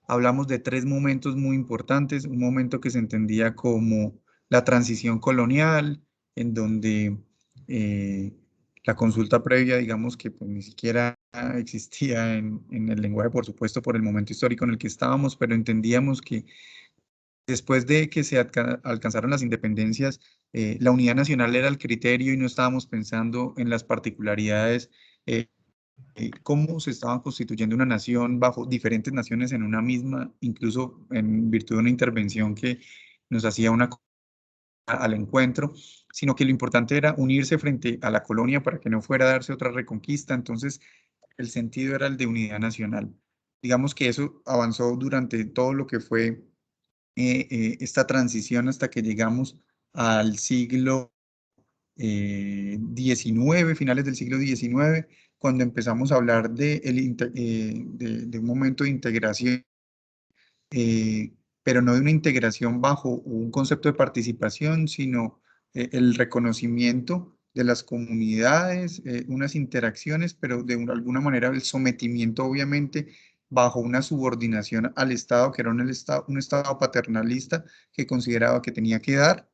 hablamos de tres momentos muy importantes. Un momento que se entendía como la transición colonial, en donde la consulta previa, digamos que pues, ni siquiera existía en el lenguaje, por supuesto, por el momento histórico en el que estábamos, pero entendíamos que después de que se alcanzaron las independencias, la unidad nacional era el criterio y no estábamos pensando en las particularidades, cómo se estaba constituyendo una nación bajo diferentes naciones en una misma, incluso en virtud de una intervención que nos hacía al encuentro, sino que lo importante era unirse frente a la colonia para que no fuera a darse otra reconquista. Entonces, el sentido era el de unidad nacional. Digamos que eso avanzó durante todo lo que fue esta transición hasta que llegamos al siglo XIX, finales del siglo XIX, cuando empezamos a hablar de un momento de integración, pero no de una integración bajo un concepto de participación, sino el reconocimiento de las comunidades, unas interacciones, pero de alguna manera el sometimiento, obviamente, bajo una subordinación al Estado, que era un Estado paternalista que consideraba que tenía que dar,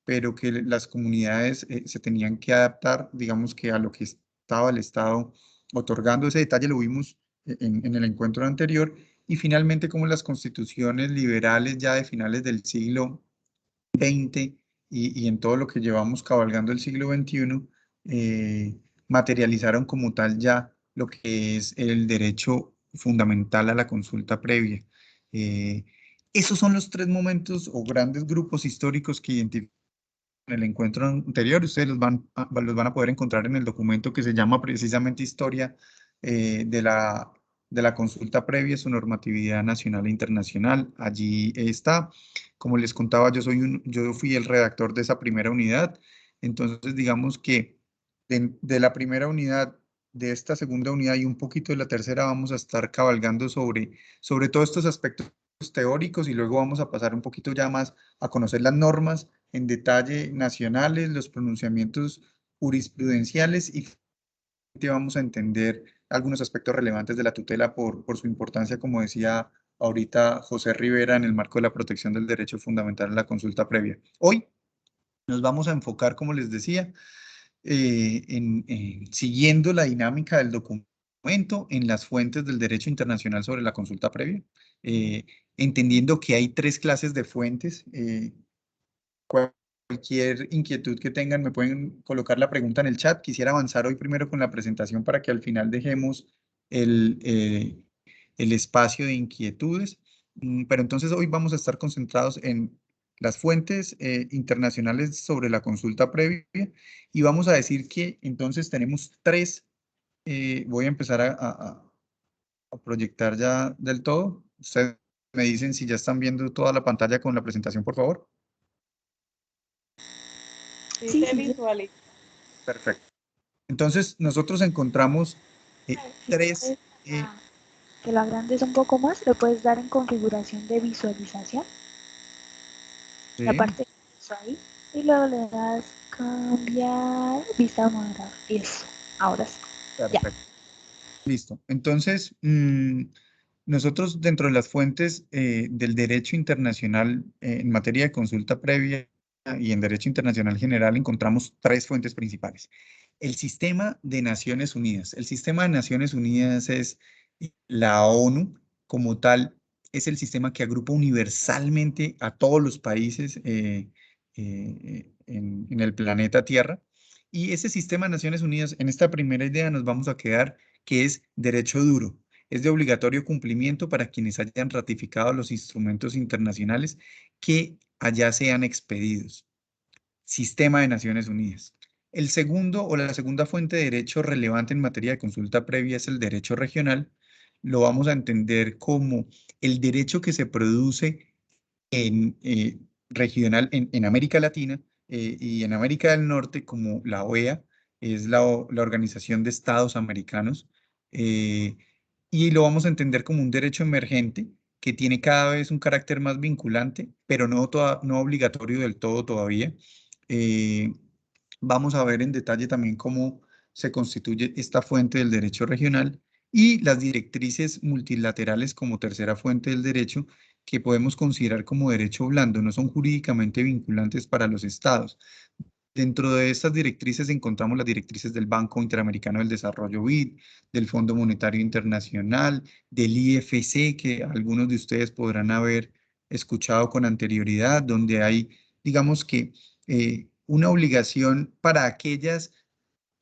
pero que las comunidades se tenían que adaptar, digamos que a lo que estaba el Estado otorgando. Ese detalle lo vimos en el encuentro anterior. Y finalmente, como las constituciones liberales ya de finales del siglo XX y en todo lo que llevamos cabalgando el siglo XXI, materializaron como tal ya lo que es el derecho fundamental a la consulta previa. Eh, Esos son los tres momentos o grandes grupos históricos que identifican en el encuentro anterior. Ustedes los van a poder encontrar en el documento que se llama precisamente Historia de la consulta previa, su normatividad nacional e internacional. Allí está. Como les contaba, yo fui el redactor de esa primera unidad. Entonces, digamos que de la primera unidad, de esta segunda unidad y un poquito de la tercera, vamos a estar cabalgando sobre todos estos aspectos teóricos y luego vamos a pasar un poquito ya más a conocer las normas en detalle nacionales, los pronunciamientos jurisprudenciales y vamos a entender algunos aspectos relevantes de la tutela por su importancia, como decía ahorita José Rivera, en el marco de la protección del derecho fundamental a la consulta previa. Hoy nos vamos a enfocar, como les decía, siguiendo la dinámica del documento en las fuentes del derecho internacional sobre la consulta previa, eh, entendiendo que hay tres clases de fuentes. Cualquier inquietud que tengan, me pueden colocar la pregunta en el chat. Quisiera avanzar hoy primero con la presentación para que al final dejemos el espacio de inquietudes. Pero entonces hoy vamos a estar concentrados en las fuentes internacionales sobre la consulta previa y vamos a decir que entonces tenemos tres. Voy a empezar a proyectar ya del todo. Ustedes me dicen si ya están viendo toda la pantalla con la presentación, por favor. Sí, se visualiza. Perfecto. Entonces, nosotros encontramos Si tres, quieres que lo agrandes un poco más, lo puedes dar en configuración de visualización, la sí, parte ahí, y luego le das cambiar vista moderada. Y eso, ahora sí. Ya. perfecto. Listo. Entonces, nosotros dentro de las fuentes del derecho internacional en materia de consulta previa y en derecho internacional general encontramos tres fuentes principales. El sistema de Naciones Unidas. El sistema de Naciones Unidas es la ONU como tal, es el sistema que agrupa universalmente a todos los países en el planeta Tierra. Y ese sistema de Naciones Unidas, en esta primera idea nos vamos a quedar que es derecho duro. Es de obligatorio cumplimiento para quienes hayan ratificado los instrumentos internacionales que allá sean expedidos. Sistema de Naciones Unidas. El segundo o la segunda fuente de derecho relevante en materia de consulta previa es el derecho regional. Lo vamos a entender como el derecho que se produce en, regional en América Latina y en América del Norte, como la OEA, es la Organización de Estados Americanos, eh, y lo vamos a entender como un derecho emergente que tiene cada vez un carácter más vinculante, pero no obligatorio del todo todavía. Eh, Vamos a ver en detalle también cómo se constituye esta fuente del derecho regional y las directrices multilaterales como tercera fuente del derecho, que podemos considerar como derecho blando, no son jurídicamente vinculantes para los estados. Dentro de estas directrices encontramos las directrices del Banco Interamericano del Desarrollo BID, del Fondo Monetario Internacional, del IFC, que algunos de ustedes podrán haber escuchado con anterioridad, donde hay, digamos que, una obligación para aquellas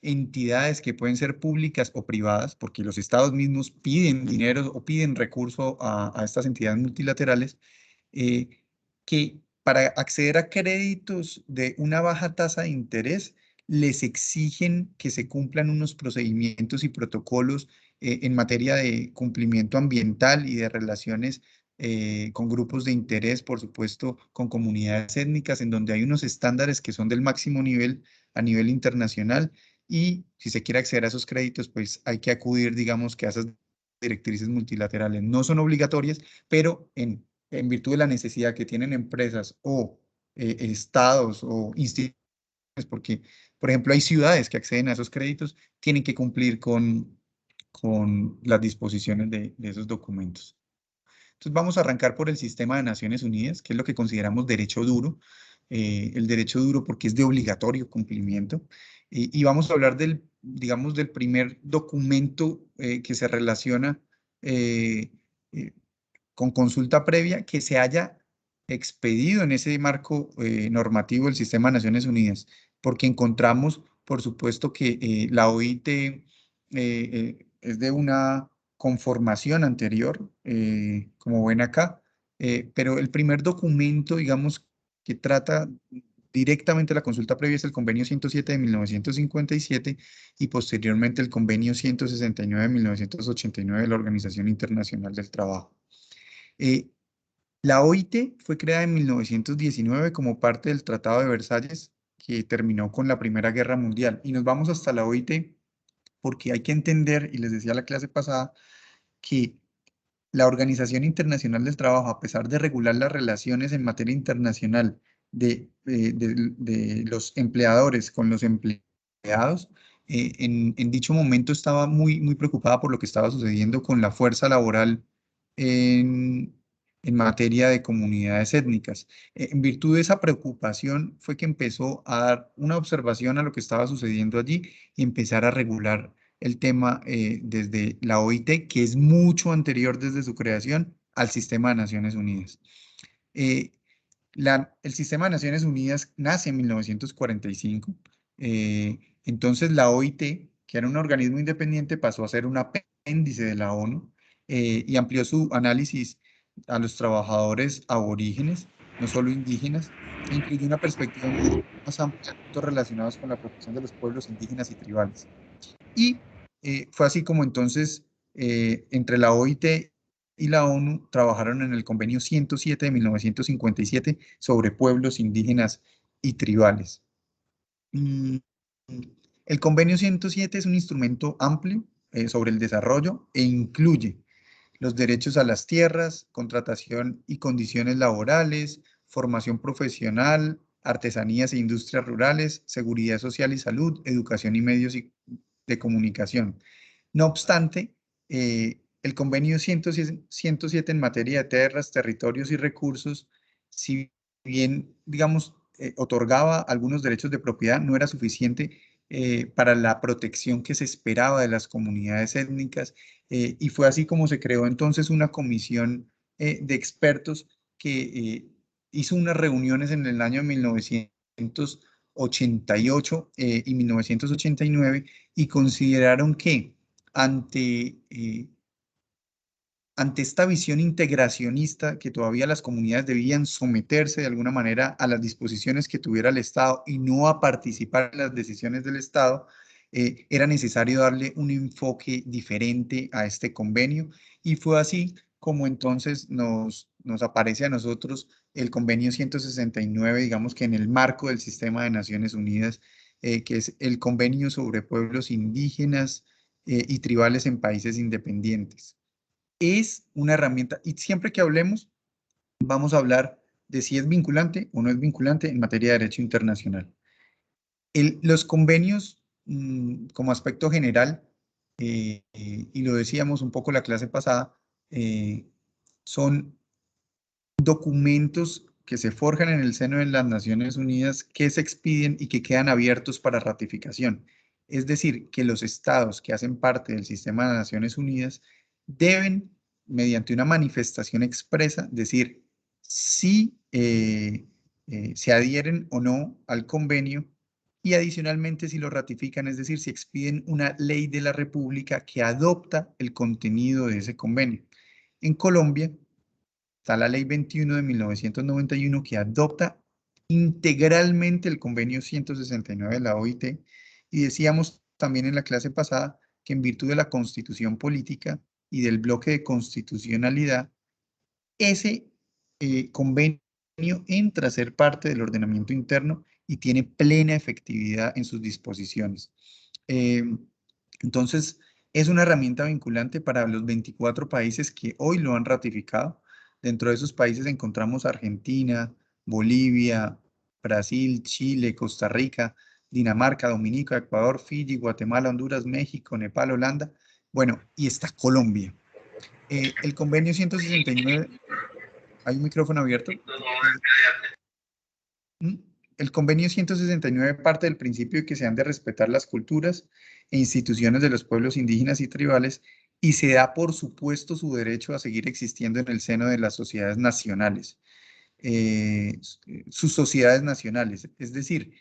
entidades que pueden ser públicas o privadas, porque los estados mismos piden dinero o piden recursos a estas entidades multilaterales, eh, que para acceder a créditos de una baja tasa de interés, les exigen que se cumplan unos procedimientos y protocolos en materia de cumplimiento ambiental y de relaciones con grupos de interés, por supuesto, con comunidades étnicas, en donde hay unos estándares que son del máximo nivel a nivel internacional. Y si se quiere acceder a esos créditos, pues hay que acudir, digamos, que a esas directrices multilaterales. No son obligatorias, pero en virtud de la necesidad que tienen empresas o estados o instituciones, porque, por ejemplo, hay ciudades que acceden a esos créditos, tienen que cumplir con las disposiciones de esos documentos. Entonces vamos a arrancar por el sistema de Naciones Unidas, que es lo que consideramos derecho duro, el derecho duro porque es de obligatorio cumplimiento, y vamos a hablar del, digamos, del primer documento que se relaciona eh, eh, con consulta previa que se haya expedido en ese marco normativo del sistema de Naciones Unidas, porque encontramos, por supuesto, que la OIT es de una conformación anterior, como ven acá, pero el primer documento, digamos, que trata directamente la consulta previa es el Convenio 107 de 1957 y posteriormente el Convenio 169 de 1989 de la Organización Internacional del Trabajo. Eh, la OIT fue creada en 1919 como parte del Tratado de Versalles, que terminó con la Primera Guerra Mundial. Y nos vamos hasta la OIT porque hay que entender, y les decía la clase pasada, que la Organización Internacional del Trabajo, a pesar de regular las relaciones en materia internacional de los empleadores con los empleados, en dicho momento estaba muy preocupada por lo que estaba sucediendo con la fuerza laboral en, en materia de comunidades étnicas. En virtud de esa preocupación fue que empezó a dar una observación a lo que estaba sucediendo allí y empezar a regular el tema desde la OIT, que es mucho anterior desde su creación al sistema de Naciones Unidas. Eh, el sistema de Naciones Unidas nace en 1945, entonces la OIT, que era un organismo independiente, pasó a ser un apéndice de la ONU y amplió su análisis a los trabajadores aborígenes, no solo indígenas, e incluyó una perspectiva mucho más amplia, asuntos relacionados con la protección de los pueblos indígenas y tribales. Y fue así como entonces entre la OIT y la ONU trabajaron en el Convenio 107 de 1957 sobre pueblos indígenas y tribales. Mm, El Convenio 107 es un instrumento amplio sobre el desarrollo e incluye los derechos a las tierras, contratación y condiciones laborales, formación profesional, artesanías e industrias rurales, seguridad social y salud, educación y medios de comunicación. No obstante, el convenio 107 en materia de tierras, territorios y recursos, si bien, digamos, otorgaba algunos derechos de propiedad, no era suficiente para la protección que se esperaba de las comunidades étnicas y fue así como se creó entonces una comisión de expertos que hizo unas reuniones en el año 1988 y 1989 y consideraron que ante, ante esta visión integracionista que todavía las comunidades debían someterse de alguna manera a las disposiciones que tuviera el Estado y no a participar en las decisiones del Estado, era necesario darle un enfoque diferente a este convenio y fue así como entonces nos aparece a nosotros el convenio 169, digamos que en el marco del sistema de Naciones Unidas, que es el convenio sobre pueblos indígenas y tribales en países independientes. Es una herramienta y siempre que hablemos vamos a hablar de si es vinculante o no es vinculante en materia de derecho internacional. Los convenios, como aspecto general, y lo decíamos un poco la clase pasada, son documentos que se forjan en el seno de las Naciones Unidas que se expiden y que quedan abiertos para ratificación. Es decir, que los estados que hacen parte del sistema de Naciones Unidas deben, mediante una manifestación expresa, decir si se adhieren o no al convenio y adicionalmente si lo ratifican, es decir, si expiden una ley de la República que adopta el contenido de ese convenio. En Colombia, está la Ley 21 de 1991 que adopta integralmente el convenio 169 de la OIT y decíamos también en la clase pasada que en virtud de la constitución política y del bloque de constitucionalidad, ese convenio entra a ser parte del ordenamiento interno y tiene plena efectividad en sus disposiciones. Eh, entonces, es una herramienta vinculante para los 24 países que hoy lo han ratificado. Dentro de esos países encontramos Argentina, Bolivia, Brasil, Chile, Costa Rica, Dinamarca, Dominica, Ecuador, Fiji, Guatemala, Honduras, México, Nepal, Holanda. Bueno, y está Colombia. El convenio 169, ¿hay un micrófono abierto? El convenio 169 parte del principio de que se han de respetar las culturas e instituciones de los pueblos indígenas y tribales y se da por supuesto su derecho a seguir existiendo en el seno de las sociedades nacionales, sus sociedades nacionales. Es decir,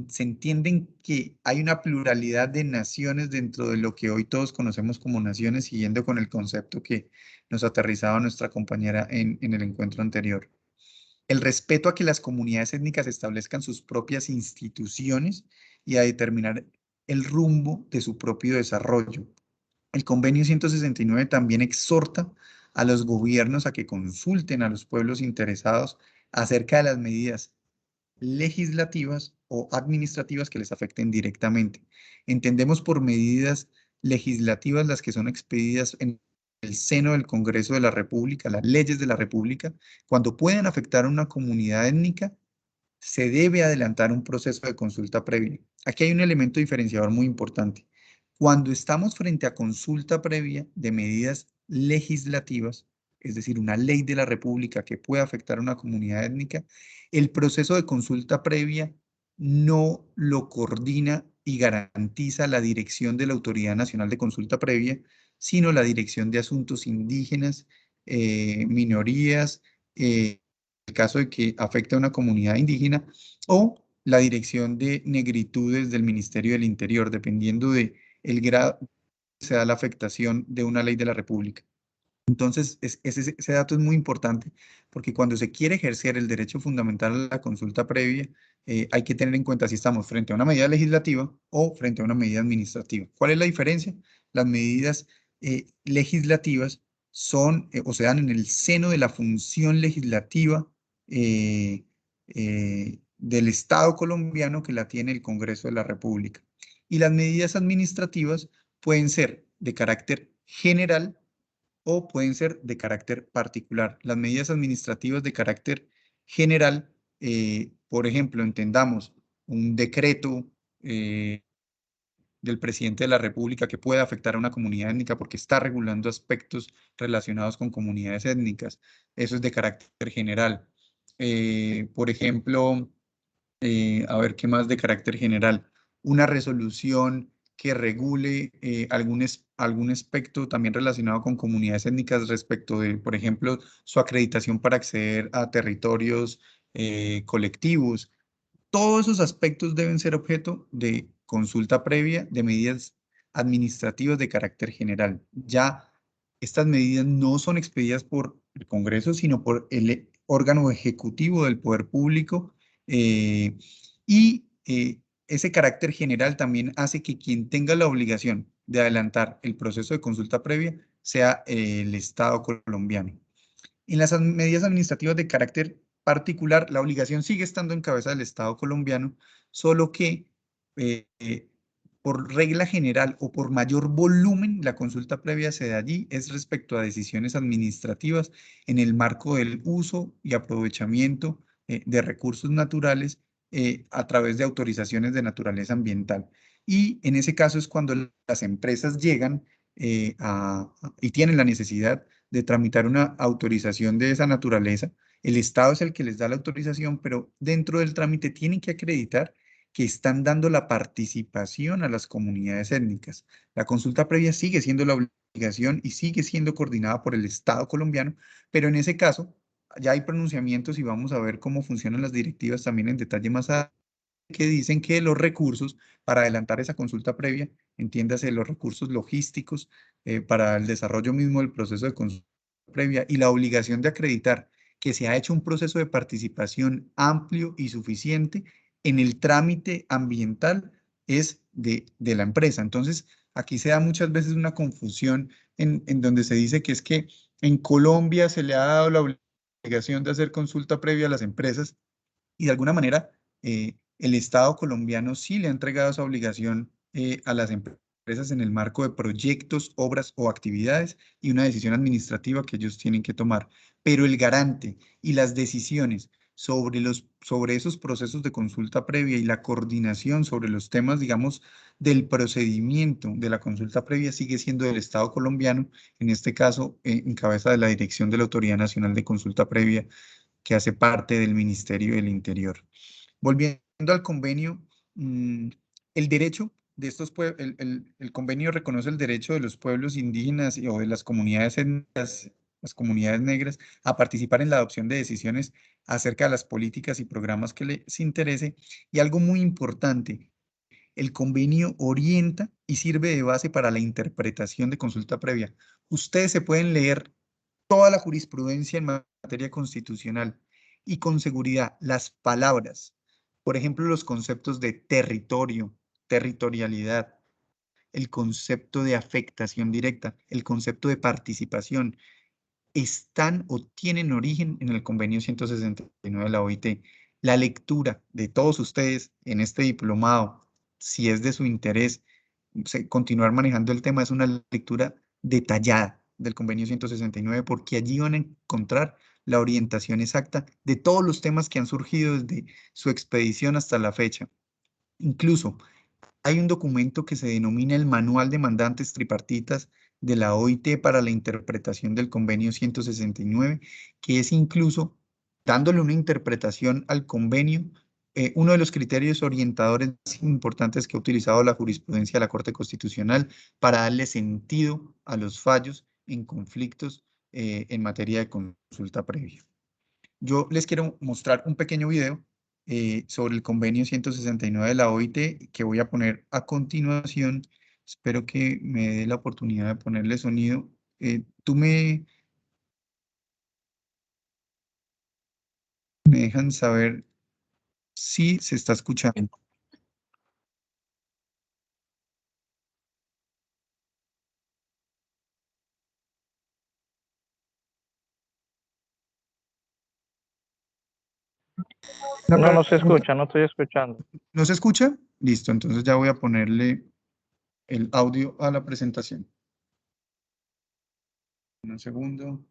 se entienden que hay una pluralidad de naciones dentro de lo que hoy todos conocemos como naciones, siguiendo con el concepto que nos aterrizaba nuestra compañera en el encuentro anterior. El respeto a que las comunidades étnicas establezcan sus propias instituciones y a determinar el rumbo de su propio desarrollo. El convenio 169 también exhorta a los gobiernos a que consulten a los pueblos interesados acerca de las medidas legislativas o administrativas que les afecten directamente. Entendemos por medidas legislativas las que son expedidas en el seno del Congreso de la República, las leyes de la República, cuando pueden afectar a una comunidad étnica, se debe adelantar un proceso de consulta previa. Aquí hay un elemento diferenciador muy importante. Cuando estamos frente a consulta previa de medidas legislativas, es decir, una ley de la República que pueda afectar a una comunidad étnica, el proceso de consulta previa no lo coordina y garantiza la dirección de la Autoridad Nacional de Consulta Previa, sino la Dirección de Asuntos Indígenas, Minorías, el caso de que afecte a una comunidad indígena, o la Dirección de Negritudes del Ministerio del Interior, dependiendo de el grado que se da la afectación de una ley de la República. Entonces, ese dato es muy importante porque cuando se quiere ejercer el derecho fundamental a la consulta previa, hay que tener en cuenta si estamos frente a una medida legislativa o frente a una medida administrativa. ¿Cuál es la diferencia? Las medidas legislativas son o se dan en el seno de la función legislativa del Estado colombiano que la tiene el Congreso de la República. Y las medidas administrativas pueden ser de carácter general o pueden ser de carácter particular. Las medidas administrativas de carácter general, por ejemplo, entendamos un decreto del presidente de la República que pueda afectar a una comunidad étnica porque está regulando aspectos relacionados con comunidades étnicas. Eso es de carácter general. Por ejemplo, a ver qué más de carácter general. Una resolución que regule algún aspecto también relacionado con comunidades étnicas respecto de, por ejemplo, su acreditación para acceder a territorios colectivos. Todos esos aspectos deben ser objeto de consulta previa de medidas administrativas de carácter general. Ya estas medidas no son expedidas por el Congreso, sino por el órgano ejecutivo del poder público y ese carácter general también hace que quien tenga la obligación de adelantar el proceso de consulta previa sea el Estado colombiano. En las medidas administrativas de carácter particular, la obligación sigue estando en cabeza del Estado colombiano, solo que por regla general o por mayor volumen, la consulta previa se da allí, es respecto a decisiones administrativas en el marco del uso y aprovechamiento de recursos naturales a través de autorizaciones de naturaleza ambiental. Y en ese caso es cuando las empresas llegan y tienen la necesidad de tramitar una autorización de esa naturaleza. El Estado es el que les da la autorización, pero dentro del trámite tienen que acreditar que están dando la participación a las comunidades étnicas. La consulta previa sigue siendo la obligación y sigue siendo coordinada por el Estado colombiano, pero en ese caso ya hay pronunciamientos y vamos a ver cómo funcionan las directivas también en detalle más adelante, que dicen que los recursos para adelantar esa consulta previa, entiéndase los recursos logísticos para el desarrollo mismo del proceso de consulta previa y la obligación de acreditar que se ha hecho un proceso de participación amplio y suficiente en el trámite ambiental es de la empresa. Entonces, aquí se da muchas veces una confusión en donde se dice que es que en Colombia se le ha dado la obligación de hacer consulta previa a las empresas y de alguna manera el Estado colombiano sí le ha entregado esa obligación a las empresas en el marco de proyectos, obras o actividades y una decisión administrativa que ellos tienen que tomar. Pero el garante y las decisiones sobre esos procesos de consulta previa y la coordinación sobre los temas, digamos, del procedimiento de la consulta previa sigue siendo del Estado colombiano, en este caso, en cabeza de la Dirección de la Autoridad Nacional de Consulta Previa, que hace parte del Ministerio del Interior. Volviendo al convenio, mm, el derecho de estos pueblos, el convenio reconoce el derecho de los pueblos indígenas o de las comunidades étnicas, las comunidades negras, a participar en la adopción de decisiones acerca de las políticas y programas que les interese. Y algo muy importante, el convenio orienta y sirve de base para la interpretación de consulta previa. Ustedes se pueden leer toda la jurisprudencia en materia constitucional y con seguridad las palabras, por ejemplo, los conceptos de territorio, territorialidad, el concepto de afectación directa, el concepto de participación, están o tienen origen en el convenio 169 de la OIT. La lectura de todos ustedes en este diplomado, si es de su interés continuar manejando el tema, es una lectura detallada del convenio 169 porque allí van a encontrar la orientación exacta de todos los temas que han surgido desde su expedición hasta la fecha. Incluso hay un documento que se denomina el Manual de Mandantes Tripartitas de la OIT para la interpretación del convenio 169, que es incluso dándole una interpretación al convenio, uno de los criterios orientadores importantes que ha utilizado la jurisprudencia de la Corte Constitucional para darle sentido a los fallos en conflictos en materia de consulta previa. Yo les quiero mostrar un pequeño video sobre el convenio 169 de la OIT que voy a poner a continuación. Espero que me dé la oportunidad de ponerle sonido. ¿Tú me dejan saber si se está escuchando? No, no se escucha, no estoy escuchando. ¿No se escucha? Listo, entonces ya voy a ponerle el audio a la presentación. Un segundo.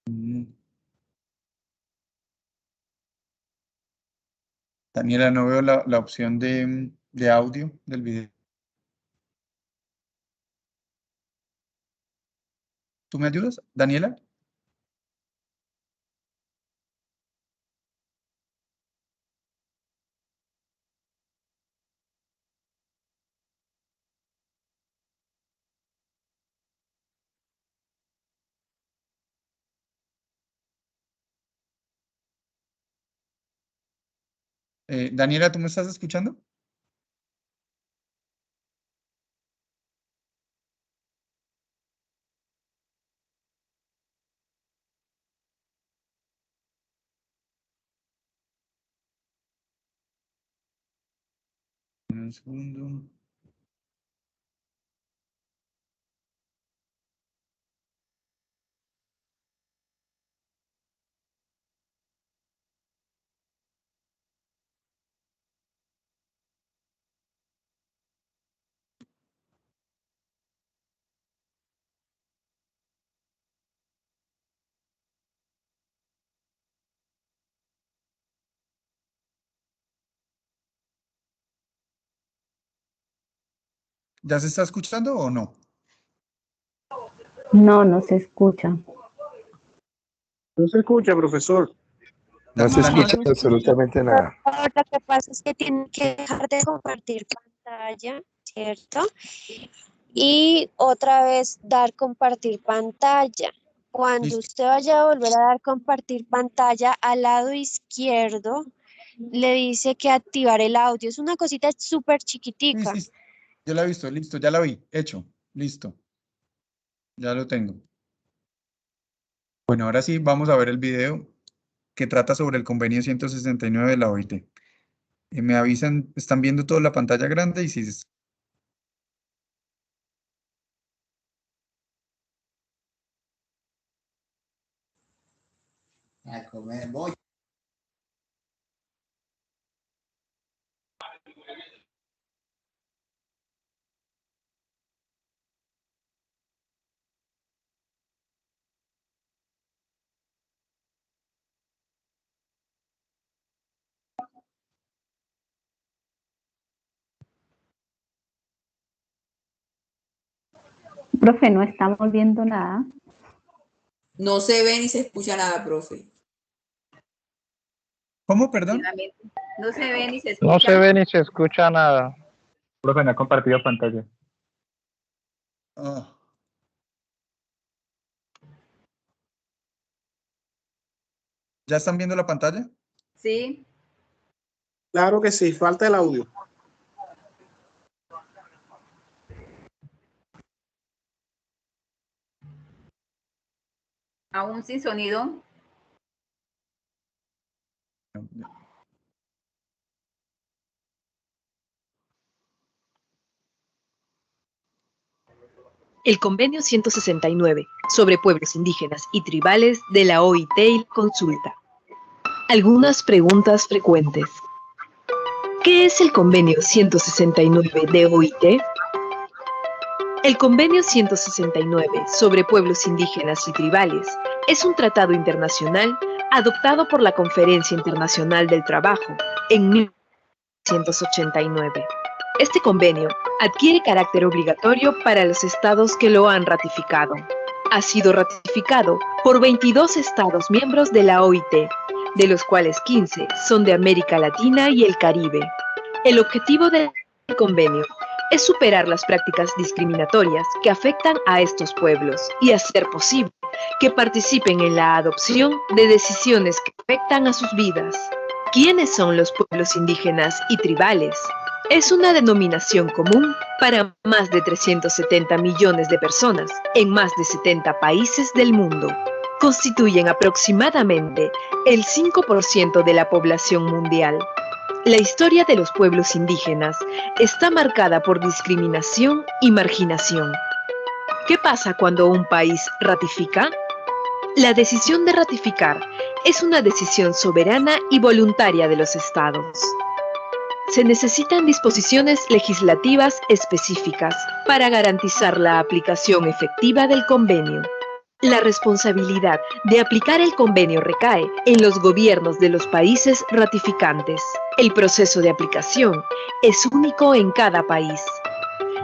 Mm, Daniela, no veo la opción de audio del video. ¿Tú me ayudas, Daniela? Daniela, ¿tú me estás escuchando? Un segundo. ¿Ya se está escuchando o no? No, no se escucha. No se escucha, profesor. No se Daniela, escucha absolutamente nada. Lo que pasa es que tienen que dejar de compartir pantalla, ¿cierto? Y otra vez dar compartir pantalla. Cuando listo. usted vaya a volver a dar compartir pantalla, al lado izquierdo le dice que activar el audio. Es una cosita súper chiquitica. Sí, yo la he visto, listo, ya la vi, hecho, listo. Ya lo tengo. Bueno, ahora sí vamos a ver el video que trata sobre el convenio 169 de la OIT. Me avisan, ¿están viendo toda la pantalla grande? Y si A comer voy. Profe, no estamos viendo nada. No se ve ni se escucha nada, profe. ¿Cómo, perdón? No se ve ni se escucha. No se ve ni se escucha nada. Profe, no ha compartido pantalla. Ah. ¿Ya están viendo la pantalla? Sí. Claro que sí, falta el audio. Aún sin sonido. El Convenio 169 sobre pueblos indígenas y tribales de la OIT y consulta. Algunas preguntas frecuentes. ¿Qué es el Convenio 169 de OIT? El Convenio 169 sobre pueblos indígenas y tribales es un tratado internacional adoptado por la Conferencia Internacional del Trabajo en 1989. Este convenio adquiere carácter obligatorio para los estados que lo han ratificado. Ha sido ratificado por 22 estados miembros de la OIT, de los cuales 15 son de América Latina y el Caribe. El objetivo del convenio es superar las prácticas discriminatorias que afectan a estos pueblos y hacer posible que participen en la adopción de decisiones que afectan a sus vidas. ¿Quiénes son los pueblos indígenas y tribales? Es una denominación común para más de 370 millones de personas en más de 70 países del mundo. Constituyen aproximadamente el 5% de la población mundial. La historia de los pueblos indígenas está marcada por discriminación y marginación. ¿Qué pasa cuando un país ratifica? La decisión de ratificar es una decisión soberana y voluntaria de los estados. Se necesitan disposiciones legislativas específicas para garantizar la aplicación efectiva del convenio. La responsabilidad de aplicar el convenio recae en los gobiernos de los países ratificantes. El proceso de aplicación es único en cada país.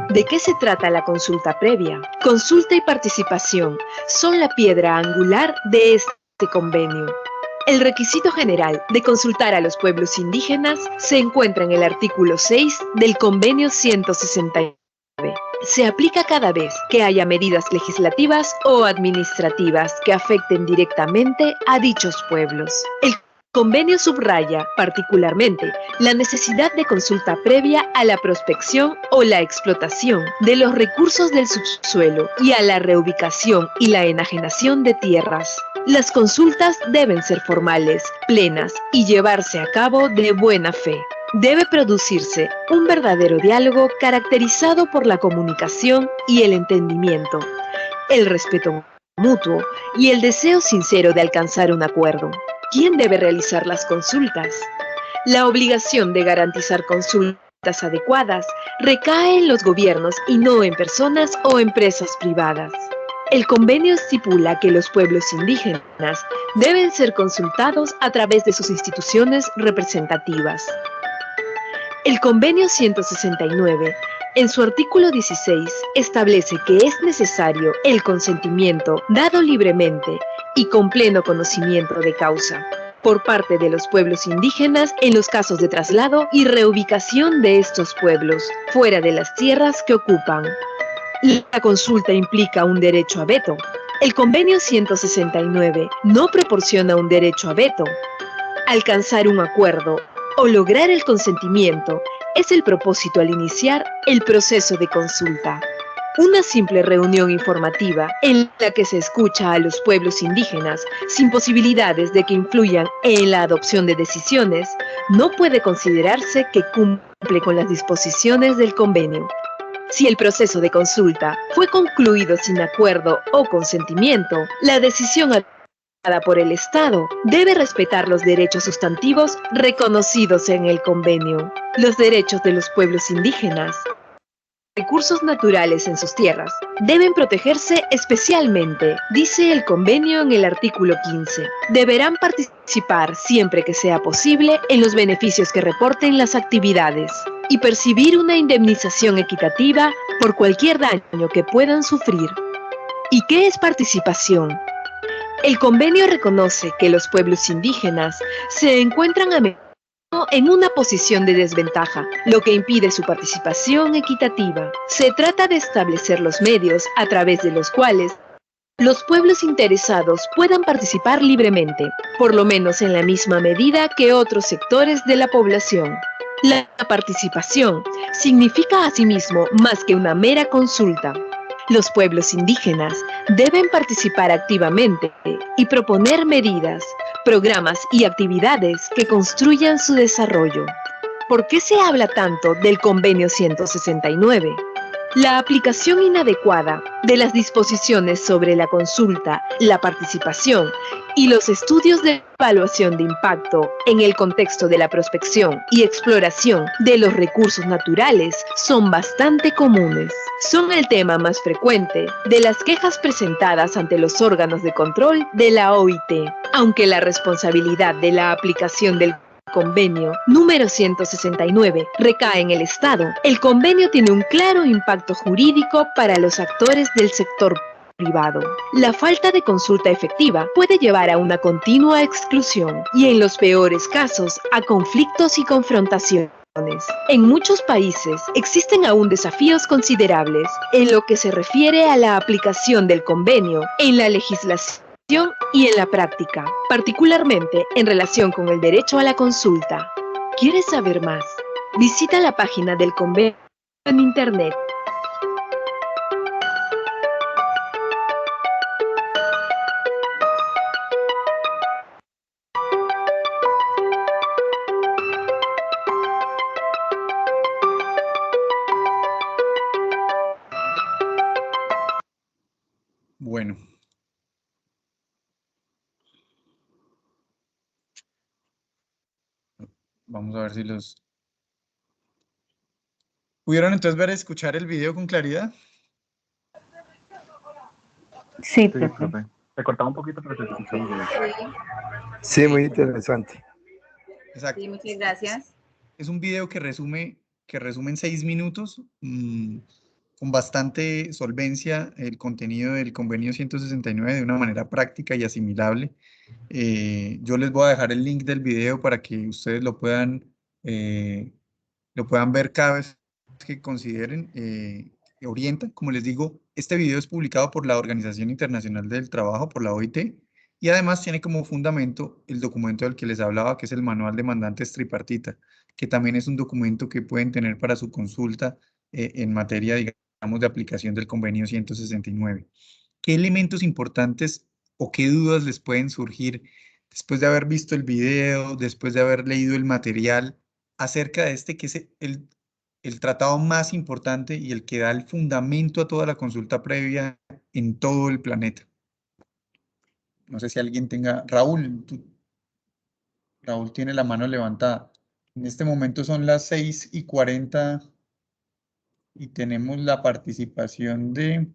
¿De qué se trata la consulta previa? Consulta y participación son la piedra angular de este convenio. El requisito general de consultar a los pueblos indígenas se encuentra en el artículo 6 del Convenio 169. Se aplica cada vez que haya medidas legislativas o administrativas que afecten directamente a dichos pueblos. El convenio subraya particularmente la necesidad de consulta previa a la prospección o la explotación de los recursos del subsuelo y a la reubicación y la enajenación de tierras. Las consultas deben ser formales, plenas y llevarse a cabo de buena fe. Debe producirse un verdadero diálogo caracterizado por la comunicación y el entendimiento, el respeto mutuo y el deseo sincero de alcanzar un acuerdo. ¿Quién debe realizar las consultas? La obligación de garantizar consultas adecuadas recae en los gobiernos y no en personas o empresas privadas. El convenio estipula que los pueblos indígenas deben ser consultados a través de sus instituciones representativas. El convenio 169 en su artículo 16, establece que es necesario el consentimiento dado libremente y con pleno conocimiento de causa por parte de los pueblos indígenas en los casos de traslado y reubicación de estos pueblos fuera de las tierras que ocupan. La consulta implica un derecho a veto. El convenio 169 no proporciona un derecho a veto. Alcanzar un acuerdo o lograr el consentimiento es el propósito al iniciar el proceso de consulta. Una simple reunión informativa en la que se escucha a los pueblos indígenas sin posibilidades de que influyan en la adopción de decisiones no puede considerarse que cumple con las disposiciones del convenio. Si el proceso de consulta fue concluido sin acuerdo o consentimiento, la decisión adoptada por el Estado debe respetar los derechos sustantivos reconocidos en el convenio. Los derechos de los pueblos indígenas, recursos naturales en sus tierras, deben protegerse especialmente, dice el convenio en el artículo 15. Deberán participar siempre que sea posible en los beneficios que reporten las actividades y percibir una indemnización equitativa por cualquier daño que puedan sufrir. ¿Y qué es participación? El convenio reconoce que los pueblos indígenas se encuentran a menudo en una posición de desventaja, lo que impide su participación equitativa. Se trata de establecer los medios a través de los cuales los pueblos interesados puedan participar libremente, por lo menos en la misma medida que otros sectores de la población. La participación significa asimismo más que una mera consulta. Los pueblos indígenas deben participar activamente y proponer medidas, programas y actividades que construyan su desarrollo. ¿Por qué se habla tanto del Convenio 169? La aplicación inadecuada de las disposiciones sobre la consulta, la participación y los estudios de evaluación de impacto en el contexto de la prospección y exploración de los recursos naturales son bastante comunes. Son el tema más frecuente de las quejas presentadas ante los órganos de control de la OIT, aunque la responsabilidad de la aplicación del Convenio número 169 recae en el Estado. El convenio tiene un claro impacto jurídico para los actores del sector privado. La falta de consulta efectiva puede llevar a una continua exclusión y, en los peores casos, a conflictos y confrontaciones. En muchos países existen aún desafíos considerables en lo que se refiere a la aplicación del convenio en la legislación y en la práctica, particularmente en relación con el derecho a la consulta. ¿Quieres saber más? Visita la página del convenio en Internet. Bueno. Vamos a ver si los... ¿Pudieron entonces escuchar el video con claridad? Sí, Sí, profe. profe. Se cortaba un poquito, pero se escuchó muy bien. Sí, muy interesante. Exacto. Sí, muchas gracias. Es un video que resume en 6 minutos, con bastante solvencia, el contenido del convenio 169 de una manera práctica y asimilable. Yo les voy a dejar el link del video para que ustedes lo puedan ver cada vez que consideren. Orienta, como les digo, este video es publicado por la Organización Internacional del Trabajo, por la OIT, y además tiene como fundamento el documento del que les hablaba, que es el Manual de Mandantes Tripartita, que también es un documento que pueden tener para su consulta en materia, digamos, de aplicación del convenio 169. ¿Qué elementos importantes o qué dudas les pueden surgir después de haber visto el video, después de haber leído el material acerca de este, que es el tratado más importante y el que da el fundamento a toda la consulta previa en todo el planeta? No sé si alguien tenga... Raúl tiene la mano levantada. En este momento son las 6:40 y tenemos la participación de...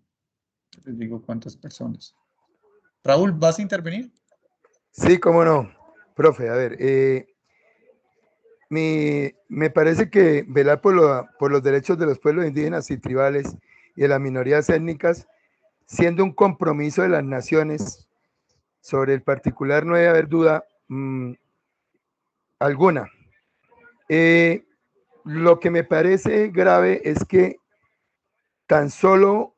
Les digo cuántas personas. Raúl, ¿vas a intervenir? Sí, cómo no. Profe, a ver, Me parece que velar por los derechos de los pueblos indígenas y tribales y de las minorías étnicas, siendo un compromiso de las naciones, sobre el particular no debe haber duda alguna. Lo que me parece grave es que tan solo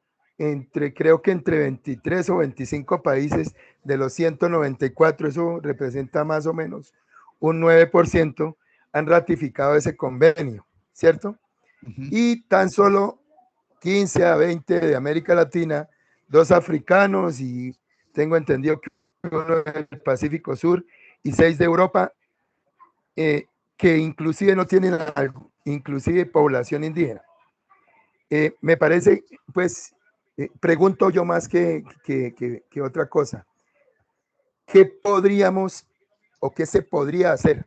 creo que entre 23 o 25 países de los 194, eso representa más o menos un 9%, han ratificado ese convenio, ¿cierto? Y tan solo 15 a 20 de América Latina, 2 africanos y tengo entendido que uno del Pacífico Sur y 6 de Europa, que inclusive no tienen algo, inclusive población indígena. Me parece, pues, pregunto yo más que otra cosa. ¿Qué podríamos o qué se podría hacer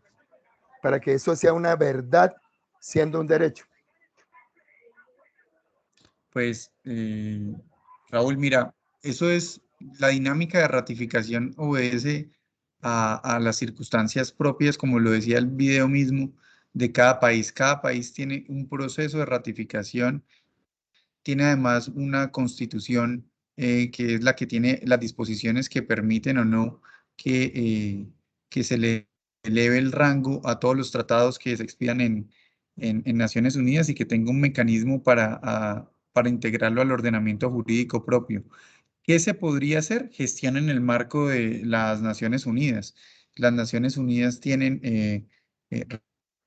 para que eso sea una verdad siendo un derecho? Pues, Raúl, mira, eso es, la dinámica de ratificación obedece a las circunstancias propias, como lo decía el video mismo, de cada país. Cada país tiene un proceso de ratificación, tiene además una constitución que es la que tiene las disposiciones que permiten o no que se le eleve el rango a todos los tratados que se expidan en Naciones Unidas y que tenga un mecanismo para integrarlo al ordenamiento jurídico propio. ¿Qué se podría hacer? Gestión en el marco de las Naciones Unidas. Las Naciones Unidas tienen eh,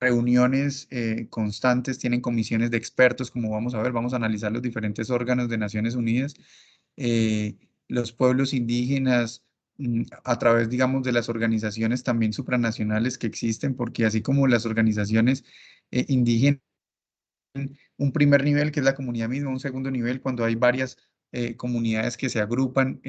reuniones constantes, tienen comisiones de expertos, como vamos a ver, vamos a analizar los diferentes órganos de Naciones Unidas. Los pueblos indígenas, a través, digamos, de las organizaciones también supranacionales que existen, porque así como las organizaciones indígenas, un primer nivel, que es la comunidad misma, un segundo nivel, cuando hay varias comunidades que se agrupan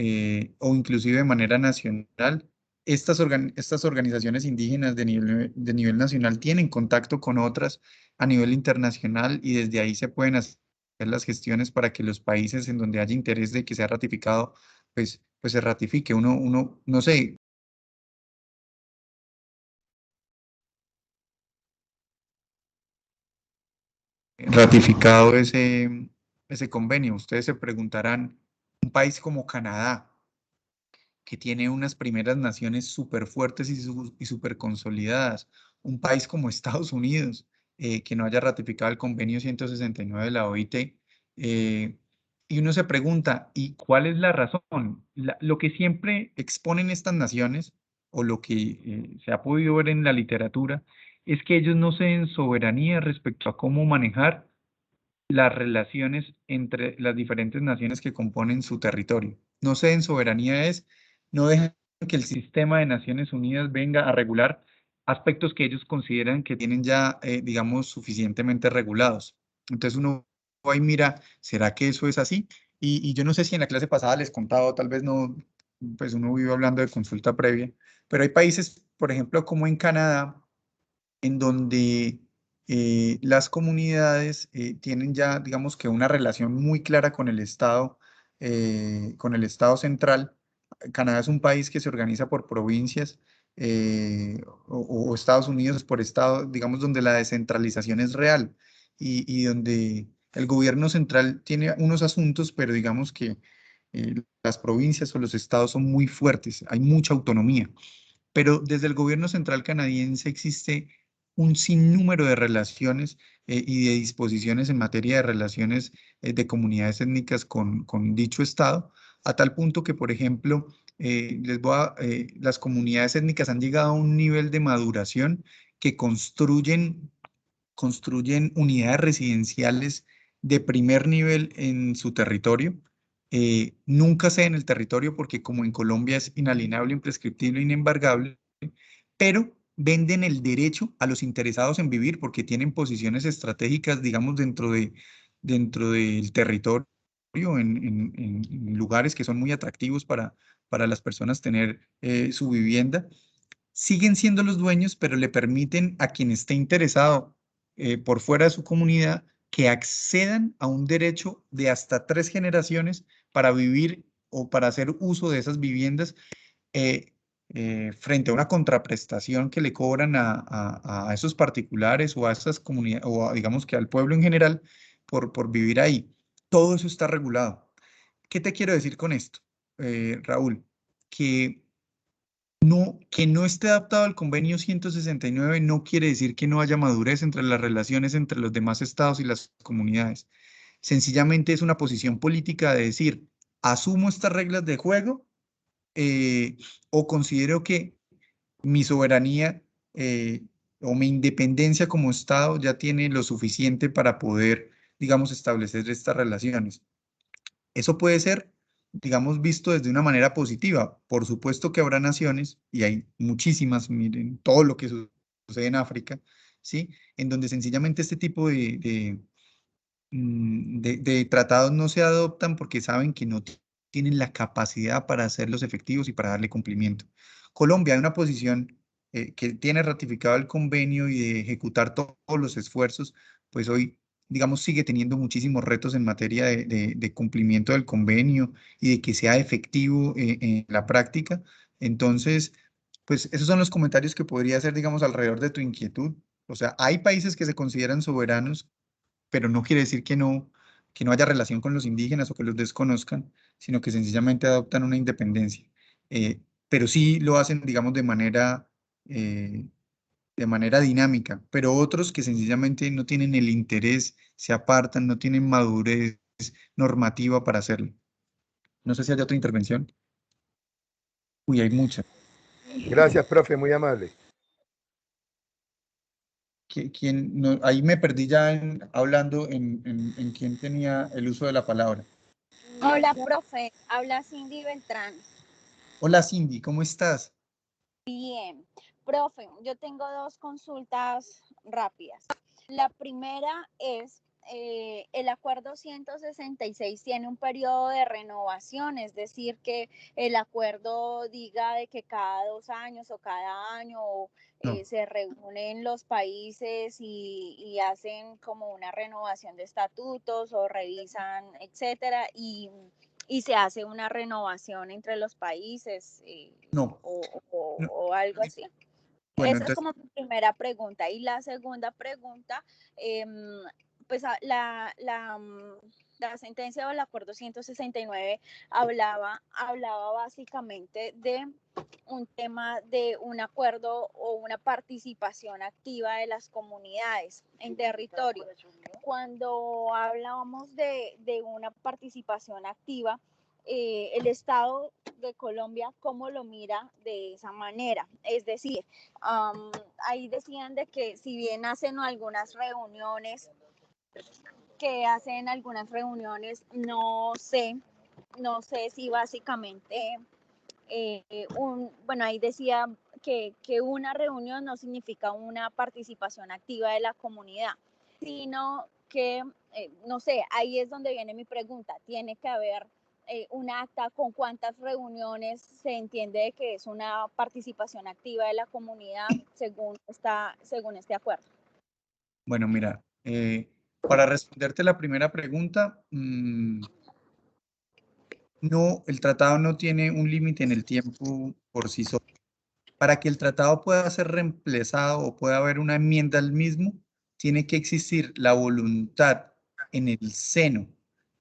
o inclusive de manera nacional. Estas organizaciones indígenas de nivel nacional tienen contacto con otras a nivel internacional y desde ahí se pueden hacer las gestiones para que los países en donde haya interés de que sea ratificado, pues se ratifique. No sé, ratificado ese convenio. Ustedes se preguntarán, un país como Canadá, que tiene unas primeras naciones súper fuertes y súper consolidadas, un país como Estados Unidos, que no haya ratificado el convenio 169 de la OIT, y uno se pregunta, ¿y cuál es la razón? Lo que siempre exponen estas naciones, o lo que se ha podido ver en la literatura, es que ellos no ceden soberanía respecto a cómo manejar las relaciones entre las diferentes naciones que componen su territorio. No ceden soberanía no dejan que el sistema de Naciones Unidas venga a regular aspectos que ellos consideran que tienen ya, digamos, suficientemente regulados. Entonces uno ahí mira, ¿será que eso es así? Y yo no sé si en la clase pasada les contaba, tal vez no, pues uno vive hablando de consulta previa, pero hay países, por ejemplo, como en Canadá, en donde las comunidades tienen ya, digamos que una relación muy clara con el Estado central. Canadá es un país que se organiza por provincias, o Estados Unidos por estado, digamos, donde la descentralización es real y donde el gobierno central tiene unos asuntos, pero digamos que las provincias o los estados son muy fuertes, hay mucha autonomía. Pero desde el gobierno central canadiense existe un sinnúmero de relaciones y de disposiciones en materia de relaciones de comunidades étnicas con dicho Estado, a tal punto que, por ejemplo, las comunidades étnicas han llegado a un nivel de maduración que construyen unidades residenciales de primer nivel en su territorio. Nunca sé en el territorio porque como en Colombia es inalienable, imprescriptible, inembargable, pero venden el derecho a los interesados en vivir porque tienen posiciones estratégicas, digamos, dentro del territorio, en lugares que son muy atractivos para las personas tener su vivienda. Siguen siendo los dueños, pero le permiten a quien esté interesado por fuera de su comunidad que accedan a un derecho de hasta 3 generaciones para vivir o para hacer uso de esas viviendas, frente a una contraprestación que le cobran a esos particulares o a esas comunidades, o digamos que al pueblo en general por vivir ahí. Todo eso está regulado. ¿Qué te quiero decir con esto, Raúl? Que no esté adaptado al convenio 169 no quiere decir que no haya madurez entre las relaciones entre los demás estados y las comunidades. Sencillamente es una posición política de decir, asumo estas reglas de juego o considero que mi soberanía o mi independencia como estado ya tiene lo suficiente para poder, digamos, establecer estas relaciones. Eso puede ser, digamos, visto desde una manera positiva. Por supuesto que habrá naciones, y hay muchísimas, miren, todo lo que sucede en África, ¿sí? En donde sencillamente este tipo de tratados no se adoptan porque saben que no tienen la capacidad para hacerlos efectivos y para darle cumplimiento. Colombia hay una posición que tiene ratificado el convenio y de ejecutar todos los esfuerzos, pues hoy, digamos, sigue teniendo muchísimos retos en materia de cumplimiento del convenio y de que sea efectivo en la práctica. Entonces, pues esos son los comentarios que podría hacer, digamos, alrededor de tu inquietud. O sea, hay países que se consideran soberanos, pero no quiere decir que no haya relación con los indígenas o que los desconozcan, sino que sencillamente adoptan una independencia. Pero sí lo hacen, digamos, eh, de manera dinámica, pero otros que sencillamente no tienen el interés, se apartan, no tienen madurez normativa para hacerlo. No sé si hay otra intervención. Uy, hay muchas. Gracias, profe, muy amable. Ahí me perdí ya hablando en quién tenía el uso de la palabra. Hola, profe. Habla Cindy Beltrán. Hola, Cindy, ¿cómo estás? Bien. Profe, yo tengo dos consultas rápidas. La primera es, el acuerdo 166 tiene un periodo de renovación, es decir, que el acuerdo diga de que cada 2 años o cada año No. se reúnen los países y hacen como una renovación de estatutos o revisan, etcétera, y se hace una renovación entre los países No. o algo así. Bueno, Esa es entonces, como mi primera pregunta. Y la segunda pregunta, pues la sentencia o el acuerdo 169 hablaba básicamente de un tema de un acuerdo o una participación activa de las comunidades en territorio. Cuando hablábamos de una participación activa, el Estado de Colombia, ¿cómo lo mira de esa manera? Es decir, ahí decían de que si bien hacen algunas reuniones, no sé si básicamente, bueno, ahí decía que una reunión no significa una participación activa de la comunidad, sino que, no sé, ahí es donde viene mi pregunta, tiene que haber un acta con cuántas reuniones se entiende que es una participación activa de la comunidad según este acuerdo. bueno, mira, para responderte la primera pregunta, no, el tratado no tiene un límite en el tiempo por sí solo. Para que el tratado pueda ser reemplazado o pueda haber una enmienda al mismo, tiene que existir la voluntad en el seno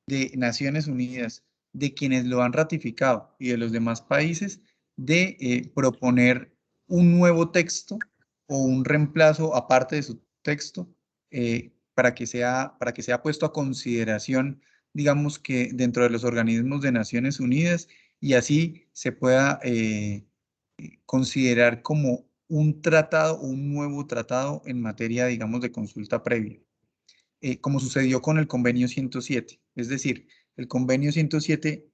de Naciones Unidas, de quienes lo han ratificado y de los demás países, de proponer un nuevo texto o un reemplazo aparte de su texto para que sea puesto a consideración, digamos que dentro de los organismos de Naciones Unidas y así se pueda considerar como un tratado o un nuevo tratado en materia, digamos, de consulta previa, como sucedió con el convenio 107. Es decir, el convenio 107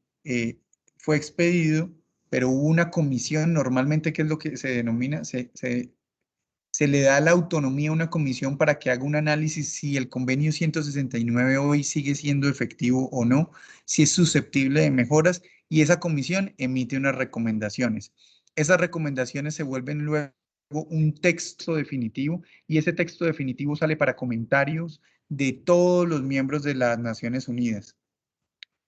fue expedido, pero hubo una comisión, normalmente, que es lo que se denomina, se le da la autonomía a una comisión para que haga un análisis si el convenio 169 hoy sigue siendo efectivo o no, si es susceptible de mejoras, y esa comisión emite unas recomendaciones. Esas recomendaciones se vuelven luego un texto definitivo y ese texto definitivo sale para comentarios de todos los miembros de las Naciones Unidas.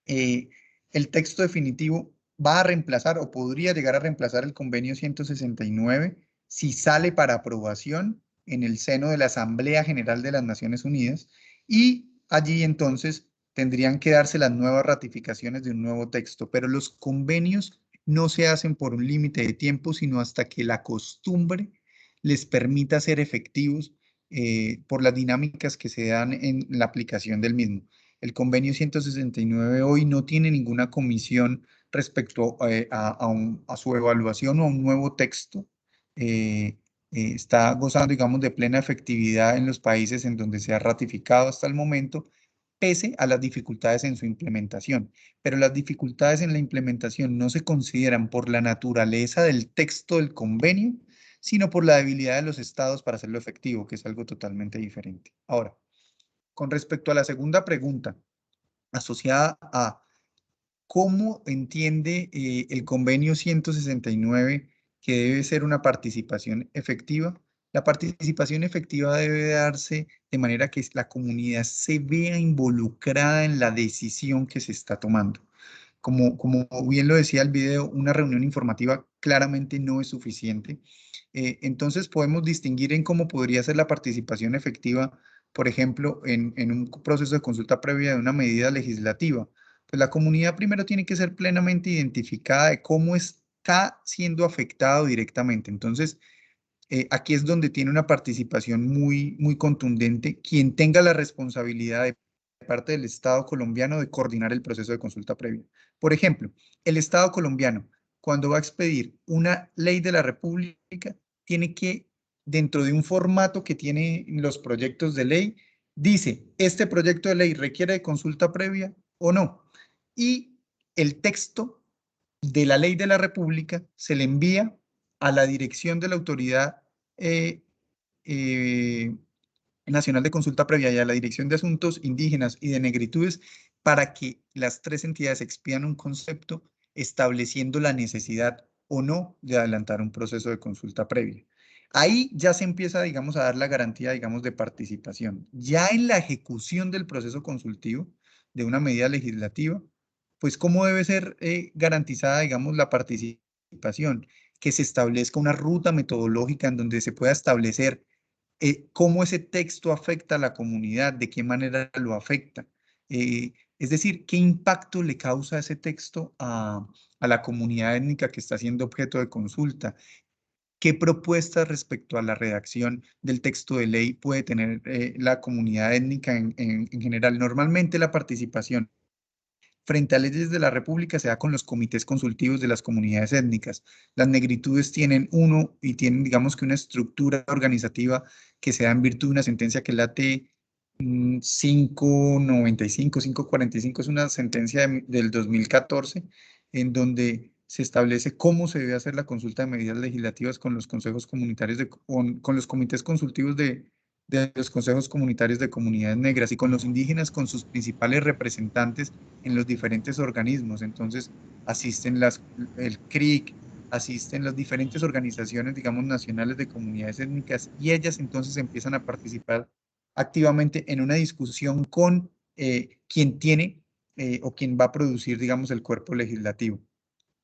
El texto definitivo va a reemplazar o podría llegar a reemplazar el convenio 169 si sale para aprobación en el seno de la Asamblea General de las Naciones Unidas, y allí entonces tendrían que darse las nuevas ratificaciones de un nuevo texto, pero los convenios no se hacen por un límite de tiempo, sino hasta que la costumbre les permita ser efectivos por las dinámicas que se dan en la aplicación del mismo. El convenio 169 hoy no tiene ninguna comisión respecto a su evaluación o a un nuevo texto. Está gozando, digamos, de plena efectividad en los países en donde se ha ratificado hasta el momento, pese a las dificultades en su implementación. Pero las dificultades en la implementación no se consideran por la naturaleza del texto del convenio, sino por la debilidad de los estados para hacerlo efectivo, que es algo totalmente diferente. Ahora, con respecto a la segunda pregunta, asociada a cómo entiende el convenio 169 que debe ser una participación efectiva. La participación efectiva debe darse de manera que la comunidad se vea involucrada en la decisión que se está tomando. Como bien lo decía el video, una reunión informativa claramente no es suficiente. Entonces podemos distinguir en cómo podría ser la participación efectiva, por ejemplo, en un proceso de consulta previa de una medida legislativa. Pues la comunidad primero tiene que ser plenamente identificada de cómo está siendo afectado directamente. Entonces, aquí es donde tiene una participación muy contundente quien tenga la responsabilidad de parte del Estado colombiano de coordinar el proceso de consulta previa. Por ejemplo, el Estado colombiano, cuando va a expedir una ley de la República, tiene que, dentro de un formato que tiene los proyectos de ley, dice, este proyecto de ley requiere de consulta previa o no. Y el texto de la ley de la República se le envía a la dirección de la Autoridad Nacional de Consulta Previa y a la Dirección de Asuntos Indígenas y de Negritudes para que las tres entidades expidan un concepto estableciendo la necesidad o no de adelantar un proceso de consulta previa. Ahí ya se empieza, digamos, a dar la garantía, digamos, de participación. Ya en la ejecución del proceso consultivo de una medida legislativa, pues cómo debe ser garantizada, digamos, la participación, que se establezca una ruta metodológica en donde se pueda establecer cómo ese texto afecta a la comunidad, de qué manera lo afecta. Es decir, qué impacto le causa ese texto a la comunidad étnica que está siendo objeto de consulta. ¿Qué propuestas respecto a la redacción del texto de ley puede tener la comunidad étnica en general? Normalmente la participación frente a leyes de la República se da con los comités consultivos de las comunidades étnicas. Las negritudes tienen uno y tienen, digamos que una estructura organizativa que se da en virtud de una sentencia que late 595, 545, es una sentencia del 2014, en donde se establece cómo se debe hacer la consulta de medidas legislativas con los consejos comunitarios, con los comités consultivos de los consejos comunitarios de comunidades negras y con los indígenas, con sus principales representantes en los diferentes organismos. Entonces asisten el CRIC, asisten las diferentes organizaciones, digamos, nacionales de comunidades étnicas, y ellas entonces empiezan a participar activamente en una discusión con quien tiene o quien va a producir, digamos, el cuerpo legislativo.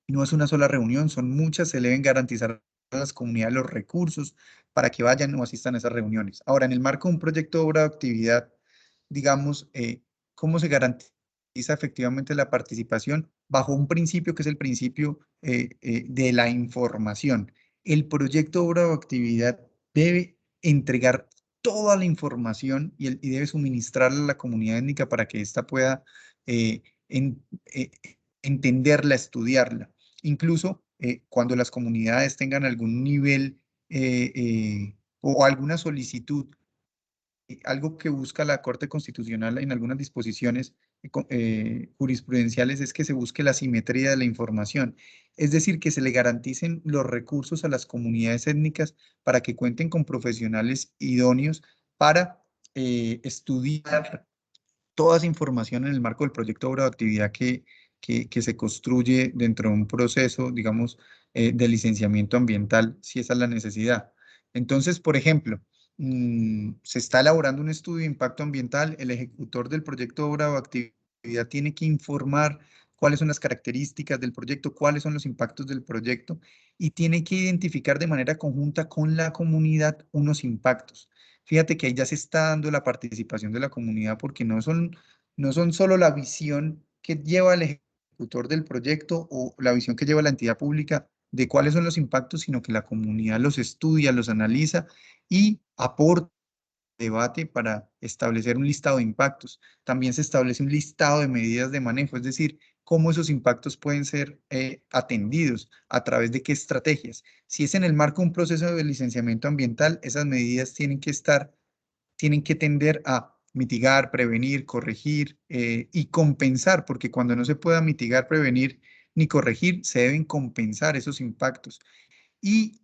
No es una sola reunión, son muchas, se le deben garantizar a las comunidades los recursos para que vayan o asistan a esas reuniones. Ahora, en el marco de un proyecto de obra de actividad, digamos, ¿cómo se garantiza efectivamente la participación? Bajo un principio que es el principio de la información. El proyecto de obra o actividad debe entregar toda la información y debe suministrarla a la comunidad étnica para que ésta pueda entenderla, estudiarla. Incluso cuando las comunidades tengan algún nivel o alguna solicitud, algo que busca la Corte Constitucional en algunas disposiciones jurisprudenciales es que se busque la simetría de la información, es decir, que se le garanticen los recursos a las comunidades étnicas para que cuenten con profesionales idóneos para estudiar toda esa información en el marco del proyecto de obra o actividad que se construye dentro de un proceso, digamos, de licenciamiento ambiental, si esa es la necesidad. Entonces, por ejemplo, se está elaborando un estudio de impacto ambiental, el ejecutor del proyecto de obra o actividad tiene que informar cuáles son las características del proyecto, cuáles son los impactos del proyecto, y tiene que identificar de manera conjunta con la comunidad unos impactos. Fíjate que ahí ya se está dando la participación de la comunidad, porque no son solo la visión que lleva el ejecutor del proyecto o la visión que lleva la entidad pública de cuáles son los impactos, sino que la comunidad los estudia, los analiza y aporta debate para establecer un listado de impactos. También se establece un listado de medidas de manejo, es decir, cómo esos impactos pueden ser atendidos, a través de qué estrategias. Si es en el marco de un proceso de licenciamiento ambiental, esas medidas tienen que tender a mitigar, prevenir, corregir y compensar, porque cuando no se pueda mitigar, prevenir ni corregir, se deben compensar esos impactos. Y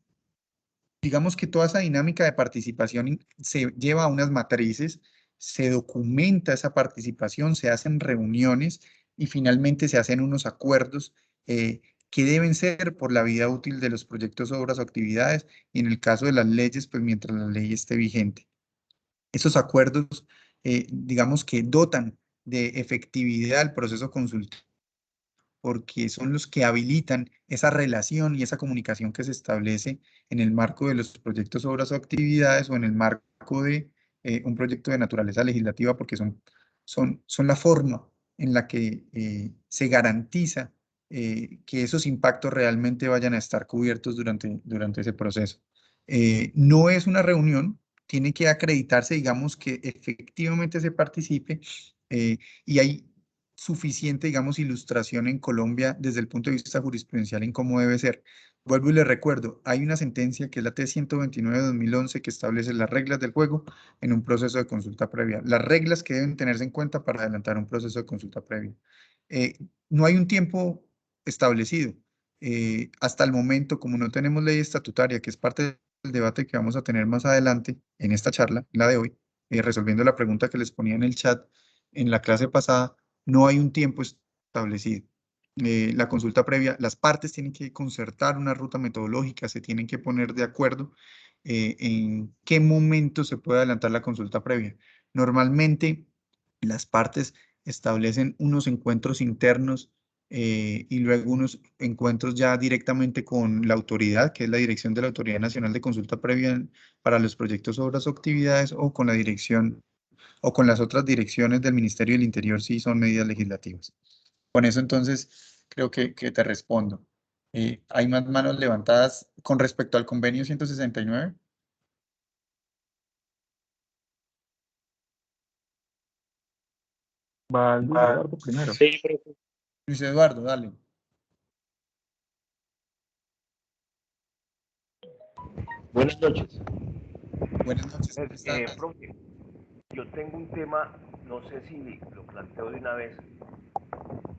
digamos que toda esa dinámica de participación se lleva a unas matrices, se documenta esa participación, se hacen reuniones y finalmente se hacen unos acuerdos que deben ser por la vida útil de los proyectos, obras o actividades, y en el caso de las leyes, pues mientras la ley esté vigente. Esos acuerdos, digamos que dotan de efectividad al proceso consultivo, porque son los que habilitan esa relación y esa comunicación que se establece en el marco de los proyectos, obras o actividades, o en el marco de un proyecto de naturaleza legislativa, porque son la forma en la que se garantiza que esos impactos realmente vayan a estar cubiertos durante ese proceso. No es una reunión, tiene que acreditarse, digamos, que efectivamente se participe, y hay suficiente, digamos, ilustración en Colombia desde el punto de vista jurisprudencial en cómo debe ser. Vuelvo y le recuerdo, hay una sentencia que es la T-129 de 2011 que establece las reglas del juego en un proceso de consulta previa, las reglas que deben tenerse en cuenta para adelantar un proceso de consulta previa. No hay un tiempo establecido. Hasta el momento, como no tenemos ley estatutaria, que es parte del debate que vamos a tener más adelante en esta charla, la de hoy, resolviendo la pregunta que les ponía en el chat en la clase pasada, no hay un tiempo establecido. La consulta previa, las partes tienen que concertar una ruta metodológica, se tienen que poner de acuerdo en qué momento se puede adelantar la consulta previa. Normalmente las partes establecen unos encuentros internos y luego unos encuentros ya directamente con la autoridad, que es la dirección de la Autoridad Nacional de Consulta Previa para los proyectos, obras o actividades, o con la dirección o con las otras direcciones del Ministerio del Interior si son medidas legislativas. Con eso entonces creo que te respondo. ¿Hay más manos levantadas con respecto al convenio 169? Va Luis Eduardo primero. Sí, profe. Luis Eduardo, dale. Buenas noches. Buenas noches, ¿cómo estás? Profe, yo tengo un tema, no sé si lo planteo de una vez.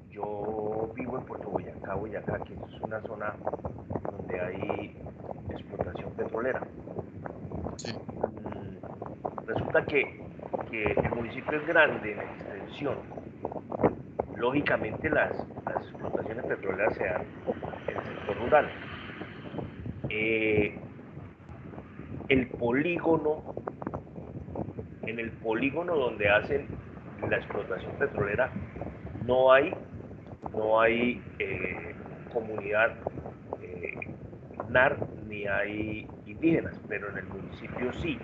Yo vivo en Puerto Boyacá, que es una zona donde hay explotación petrolera. Sí. Resulta que el municipio es grande en extensión. Lógicamente las explotaciones petroleras se dan en el sector rural. En el polígono donde hacen la explotación petrolera no hay comunidad NAR ni hay indígenas, pero en el municipio sí.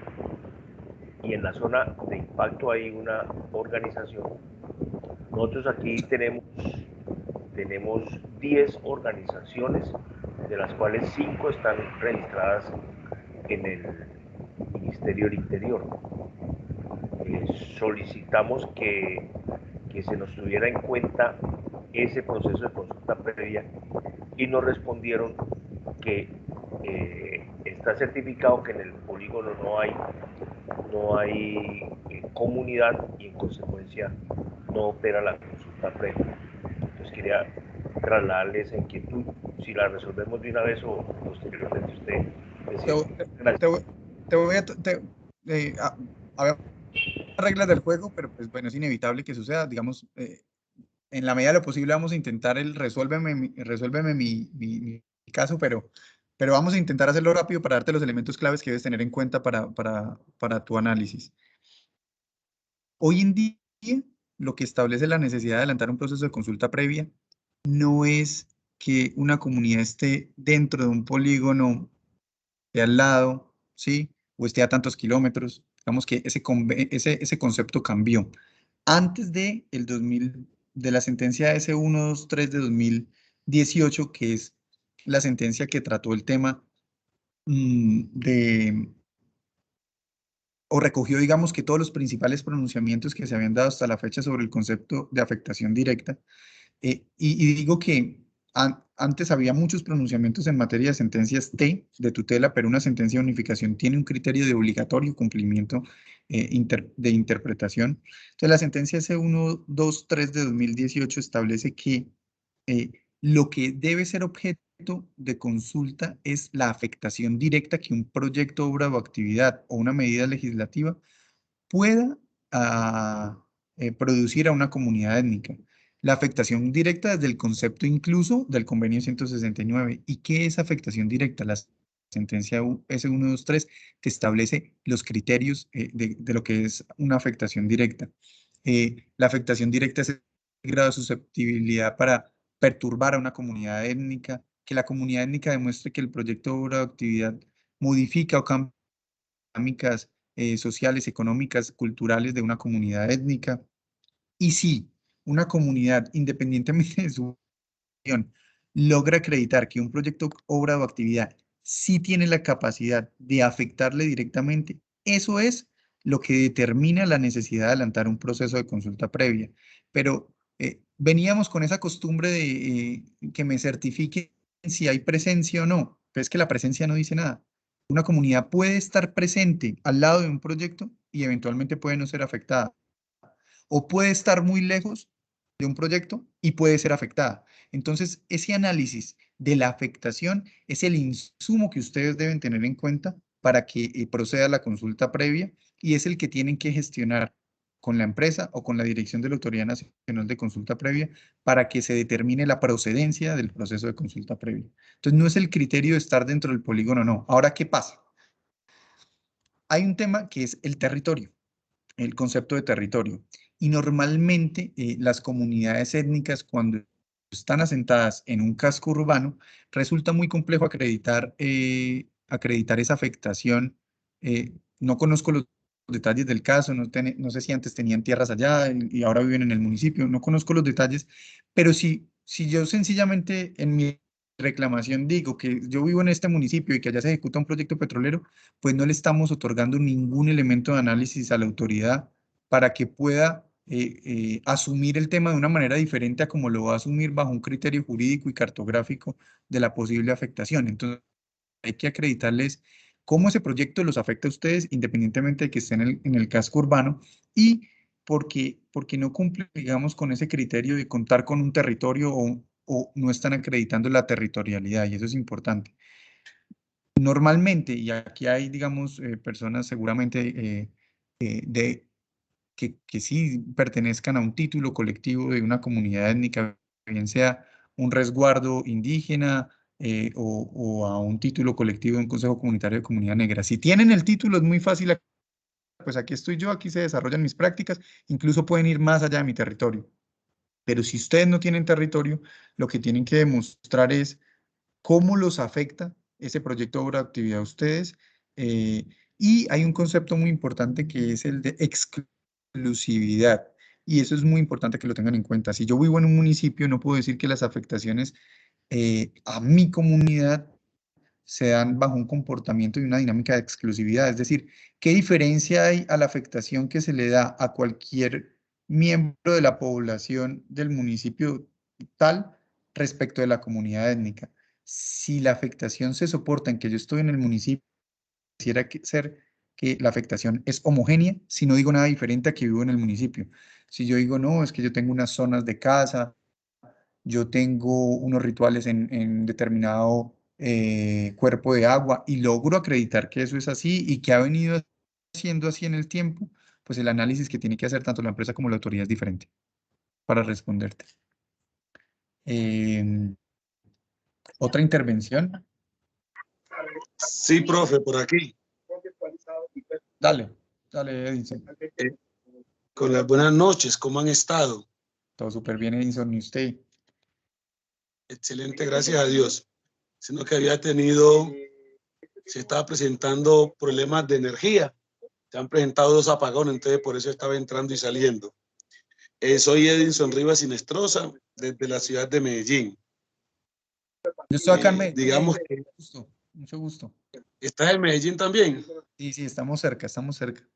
Y en la zona de impacto hay una organización. Nosotros aquí tenemos 10 organizaciones, de las cuales 5 están registradas en el Ministerio del Interior. Solicitamos que se nos tuviera en cuenta ese proceso de consulta previa y nos respondieron que está certificado que en el polígono no hay comunidad y en consecuencia no opera la consulta previa. Entonces quería trasladarle esa inquietud, si la resolvemos de una vez o posteriormente usted decide. Te voy a ver reglas del juego, pero pues bueno, es inevitable que suceda, digamos, en la medida de lo posible vamos a intentar resuélveme mi caso, pero vamos a intentar hacerlo rápido para darte los elementos claves que debes tener en cuenta para tu análisis. Hoy en día, lo que establece la necesidad de adelantar un proceso de consulta previa no es que una comunidad esté dentro de un polígono de al lado, ¿sí? O esté a tantos kilómetros. Digamos que ese concepto cambió. Antes de la sentencia S123 de 2018, que es la sentencia que trató el tema o recogió, digamos, que todos los principales pronunciamientos que se habían dado hasta la fecha sobre el concepto de afectación directa. Y digo que antes había muchos pronunciamientos en materia de sentencias de tutela, pero una sentencia de unificación tiene un criterio de obligatorio cumplimiento de interpretación. Entonces, la sentencia C123 de 2018 establece que lo que debe ser objeto de consulta es la afectación directa que un proyecto, obra o actividad o una medida legislativa pueda producir a una comunidad étnica. La afectación directa desde el concepto incluso del convenio 169. ¿Y qué es afectación directa? La sentencia S123 que establece los criterios de lo que es una afectación directa. La afectación directa es el grado de susceptibilidad para perturbar a una comunidad étnica, que la comunidad étnica demuestre que el proyecto, obra o actividad modifica o cambia dinámicas sociales, económicas, culturales de una comunidad étnica. Y si una comunidad, independientemente de su opinión, logra acreditar que un proyecto, obra o actividad sí tiene la capacidad de afectarle directamente, eso es lo que determina la necesidad de adelantar un proceso de consulta previa. Pero veníamos con esa costumbre de que me certifiquen si hay presencia o no, pero es que la presencia no dice nada. Una comunidad puede estar presente al lado de un proyecto y eventualmente puede no ser afectada. O puede estar muy lejos de un proyecto y puede ser afectada. Entonces, ese análisis de la afectación es el insumo que ustedes deben tener en cuenta para que proceda la consulta previa y es el que tienen que gestionar con la empresa o con la dirección de la Autoridad Nacional de Consulta Previa para que se determine la procedencia del proceso de consulta previa. Entonces, no es el criterio de estar dentro del polígono, no. Ahora, ¿qué pasa? Hay un tema que es el territorio, el concepto de territorio. Y normalmente las comunidades étnicas, cuando están asentadas en un casco urbano, resulta muy complejo acreditar esa afectación. No conozco los detalles del caso, no sé si antes tenían tierras allá y ahora viven en el municipio, no conozco los detalles, pero si yo sencillamente en mi reclamación digo que yo vivo en este municipio y que allá se ejecuta un proyecto petrolero, pues no le estamos otorgando ningún elemento de análisis a la autoridad para que pueda asumir el tema de una manera diferente a como lo va a asumir bajo un criterio jurídico y cartográfico de la posible afectación. Entonces, hay que acreditarles cómo ese proyecto los afecta a ustedes, independientemente de que estén en el casco urbano, y porque no cumplen, digamos, con ese criterio de contar con un territorio o no están acreditando la territorialidad, y eso es importante. Normalmente, y aquí hay, digamos, personas seguramente que sí pertenezcan a un título colectivo de una comunidad étnica, bien sea un resguardo indígena o a un título colectivo de un consejo comunitario de comunidad negra. Si tienen el título es muy fácil, pues aquí estoy yo, aquí se desarrollan mis prácticas, incluso pueden ir más allá de mi territorio. Pero si ustedes no tienen territorio, lo que tienen que demostrar es cómo los afecta ese proyecto de obra o actividad a ustedes. Y hay un concepto muy importante que es el de exclusividad. Y eso es muy importante que lo tengan en cuenta. Si yo vivo en un municipio, no puedo decir que las afectaciones a mi comunidad se dan bajo un comportamiento y una dinámica de exclusividad. Es decir, ¿qué diferencia hay a la afectación que se le da a cualquier miembro de la población del municipio tal respecto de la comunidad étnica? Si la afectación se soporta en que yo estoy en el municipio, quisiera ser que la afectación es homogénea, si no digo nada diferente a que vivo en el municipio. Si yo digo, no, es que yo tengo unas zonas de casa, yo tengo unos rituales en determinado cuerpo de agua y logro acreditar que eso es así y que ha venido siendo así en el tiempo, pues el análisis que tiene que hacer tanto la empresa como la autoridad es diferente para responderte. ¿Otra intervención? Sí, profe, por aquí. Dale, Edison. Con las buenas noches, ¿cómo han estado? Todo súper bien, Edison, ¿y usted? Excelente, gracias a Dios. Sino que se estaba presentando problemas de energía. Se han presentado 2 apagones, entonces por eso estaba entrando y saliendo. Soy Edinson Rivas Sinestrosa, desde la ciudad de Medellín. Yo estoy acá en Medellín. Digamos que... Mucho gusto. ¿Estás en Medellín también? Sí, sí, estamos cerca, estamos cerca.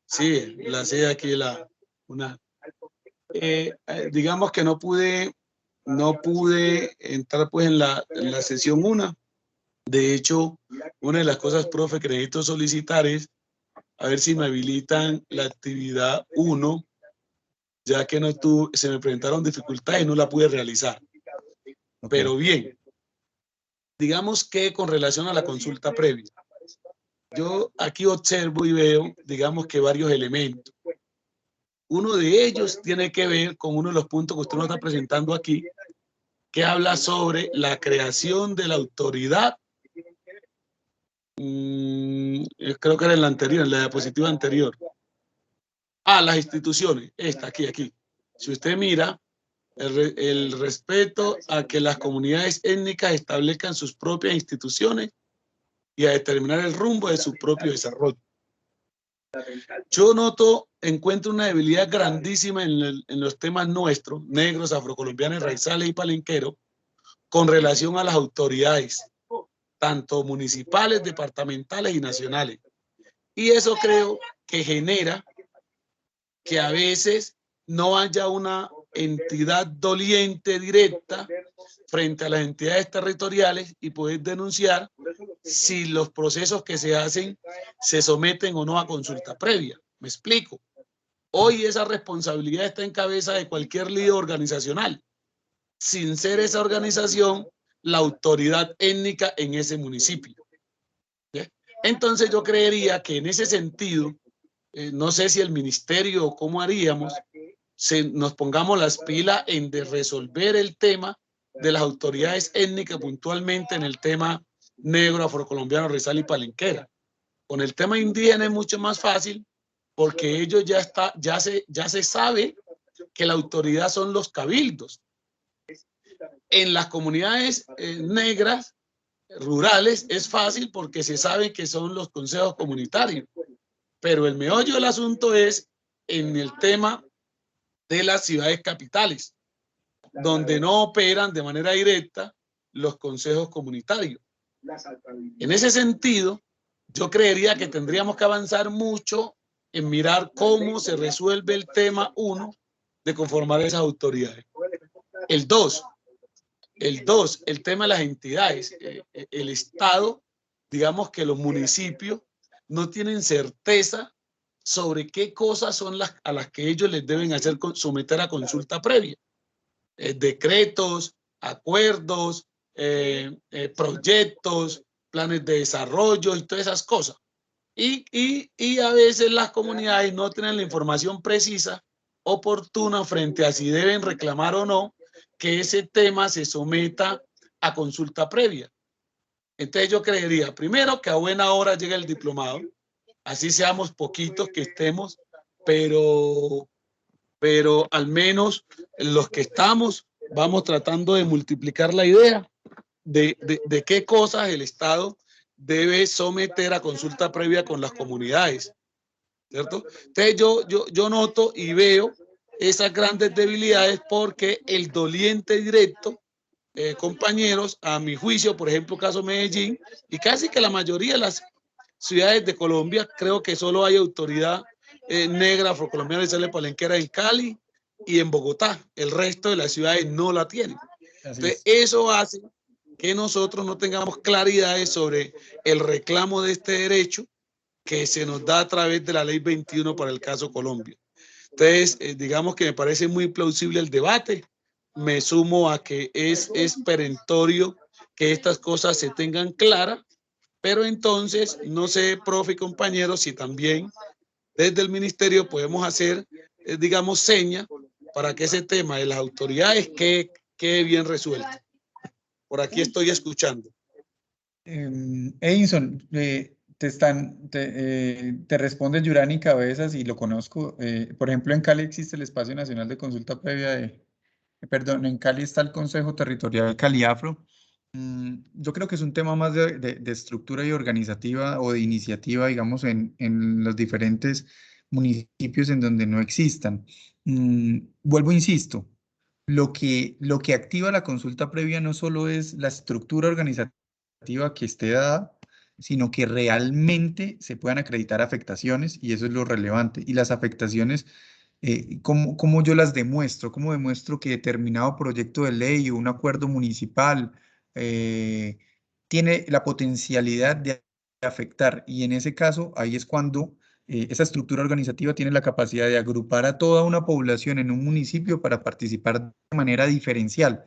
Sí, la sé aquí digamos que no pude entrar pues en la sesión 1. De hecho, una de las cosas, profe, que necesito solicitar es a ver si me habilitan la actividad 1, ya que se me presentaron dificultades y no la pude realizar. Okay. Pero bien, digamos que con relación a la consulta previa, yo aquí observo y veo, digamos que varios elementos. Uno de ellos tiene que ver con uno de los puntos que usted nos está presentando aquí, que habla sobre la creación de la autoridad. Creo que era en la anterior, en la diapositiva anterior. Las instituciones, aquí. Si usted mira, el respeto a que las comunidades étnicas establezcan sus propias instituciones y a determinar el rumbo de su propio desarrollo. Yo encuentro una debilidad grandísima en los temas nuestros, negros, afrocolombianos, raizales y palenqueros, con relación a las autoridades, tanto municipales, departamentales y nacionales. Y eso creo que genera que a veces no haya una entidad doliente directa frente a las entidades territoriales y poder denunciar si los procesos que se hacen se someten o no a consulta previa. ¿Me explico? Hoy esa responsabilidad está en cabeza de cualquier líder organizacional, sin ser esa organización la autoridad étnica en ese municipio. ¿Sí? Entonces yo creería que en ese sentido, no sé si el ministerio o cómo haríamos, nos pongamos las pilas en de resolver el tema de las autoridades étnicas puntualmente en el tema negro, afrocolombiano, raizal y palenquera. Con el tema indígena es mucho más fácil porque ellos ya se sabe que la autoridad son los cabildos. En las comunidades negras, rurales, es fácil porque se sabe que son los consejos comunitarios. Pero el meollo del asunto es en el tema de las ciudades capitales, donde no operan de manera directa los consejos comunitarios. En ese sentido, yo creería que tendríamos que avanzar mucho en mirar cómo se resuelve el tema 1 de conformar esas autoridades. El 2, el tema de las entidades. El Estado, digamos que los municipios no tienen certeza sobre qué cosas son a las que ellos les deben someter a consulta previa. Decretos, acuerdos, proyectos, planes de desarrollo y todas esas cosas. Y a veces las comunidades no tienen la información precisa, oportuna, frente a si deben reclamar o no que ese tema se someta a consulta previa. Entonces yo creería, primero, que a buena hora llegue el diplomado, así seamos poquitos que estemos, pero al menos los que estamos vamos tratando de multiplicar la idea de qué cosas el Estado debe someter a consulta previa con las comunidades, ¿cierto? Entonces yo noto y veo esas grandes debilidades porque el doliente directo, compañeros, a mi juicio, por ejemplo, caso Medellín, y casi que la mayoría de las ciudades de Colombia, creo que solo hay autoridad negra, afrocolombiana y sale palenquera en Cali y en Bogotá. El resto de las ciudades no la tienen. Entonces, eso hace que nosotros no tengamos claridades sobre el reclamo de este derecho que se nos da a través de la ley 21 para el caso Colombia. Entonces, digamos que me parece muy plausible el debate. Me sumo a que es perentorio que estas cosas se tengan claras, pero entonces, no sé, profe y compañeros, si también desde el ministerio podemos hacer, digamos, señas para que ese tema de las autoridades quede bien resuelto. Por aquí estoy escuchando. Edinson, te responde Yurani Cabezas y lo conozco. Por ejemplo, en Cali existe el Espacio Nacional de Consulta Previa perdón, en Cali está el Consejo Territorial Caliafro. Yo creo que es un tema más de estructura y organizativa o de iniciativa, digamos, en los diferentes municipios en donde no existan. Vuelvo, insisto, lo que activa la consulta previa no solo es la estructura organizativa que esté dada, sino que realmente se puedan acreditar afectaciones, y eso es lo relevante. Y las afectaciones, ¿cómo yo las demuestro? ¿Cómo demuestro que determinado proyecto de ley o un acuerdo municipal eh, tiene la potencialidad de afectar? Y en ese caso, ahí es cuando esa estructura organizativa tiene la capacidad de agrupar a toda una población en un municipio para participar de manera diferencial,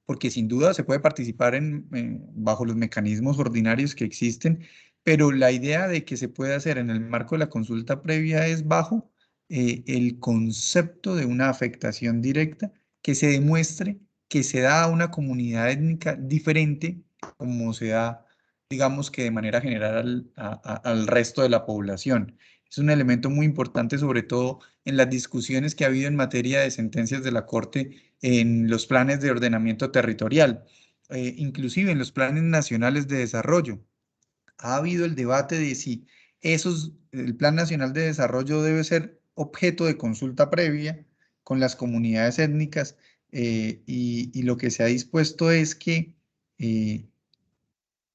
porque sin duda se puede participar bajo los mecanismos ordinarios que existen, pero la idea de que se puede hacer en el marco de la consulta previa es bajo el concepto de una afectación directa que se demuestre que se da a una comunidad étnica diferente como se da, digamos, que de manera general al resto de la población. Es un elemento muy importante, sobre todo en las discusiones que ha habido en materia de sentencias de la Corte en los planes de ordenamiento territorial, inclusive en los planes nacionales de desarrollo. Ha habido el debate de si el Plan Nacional de Desarrollo debe ser objeto de consulta previa con las comunidades étnicas, y lo que se ha dispuesto es que eh,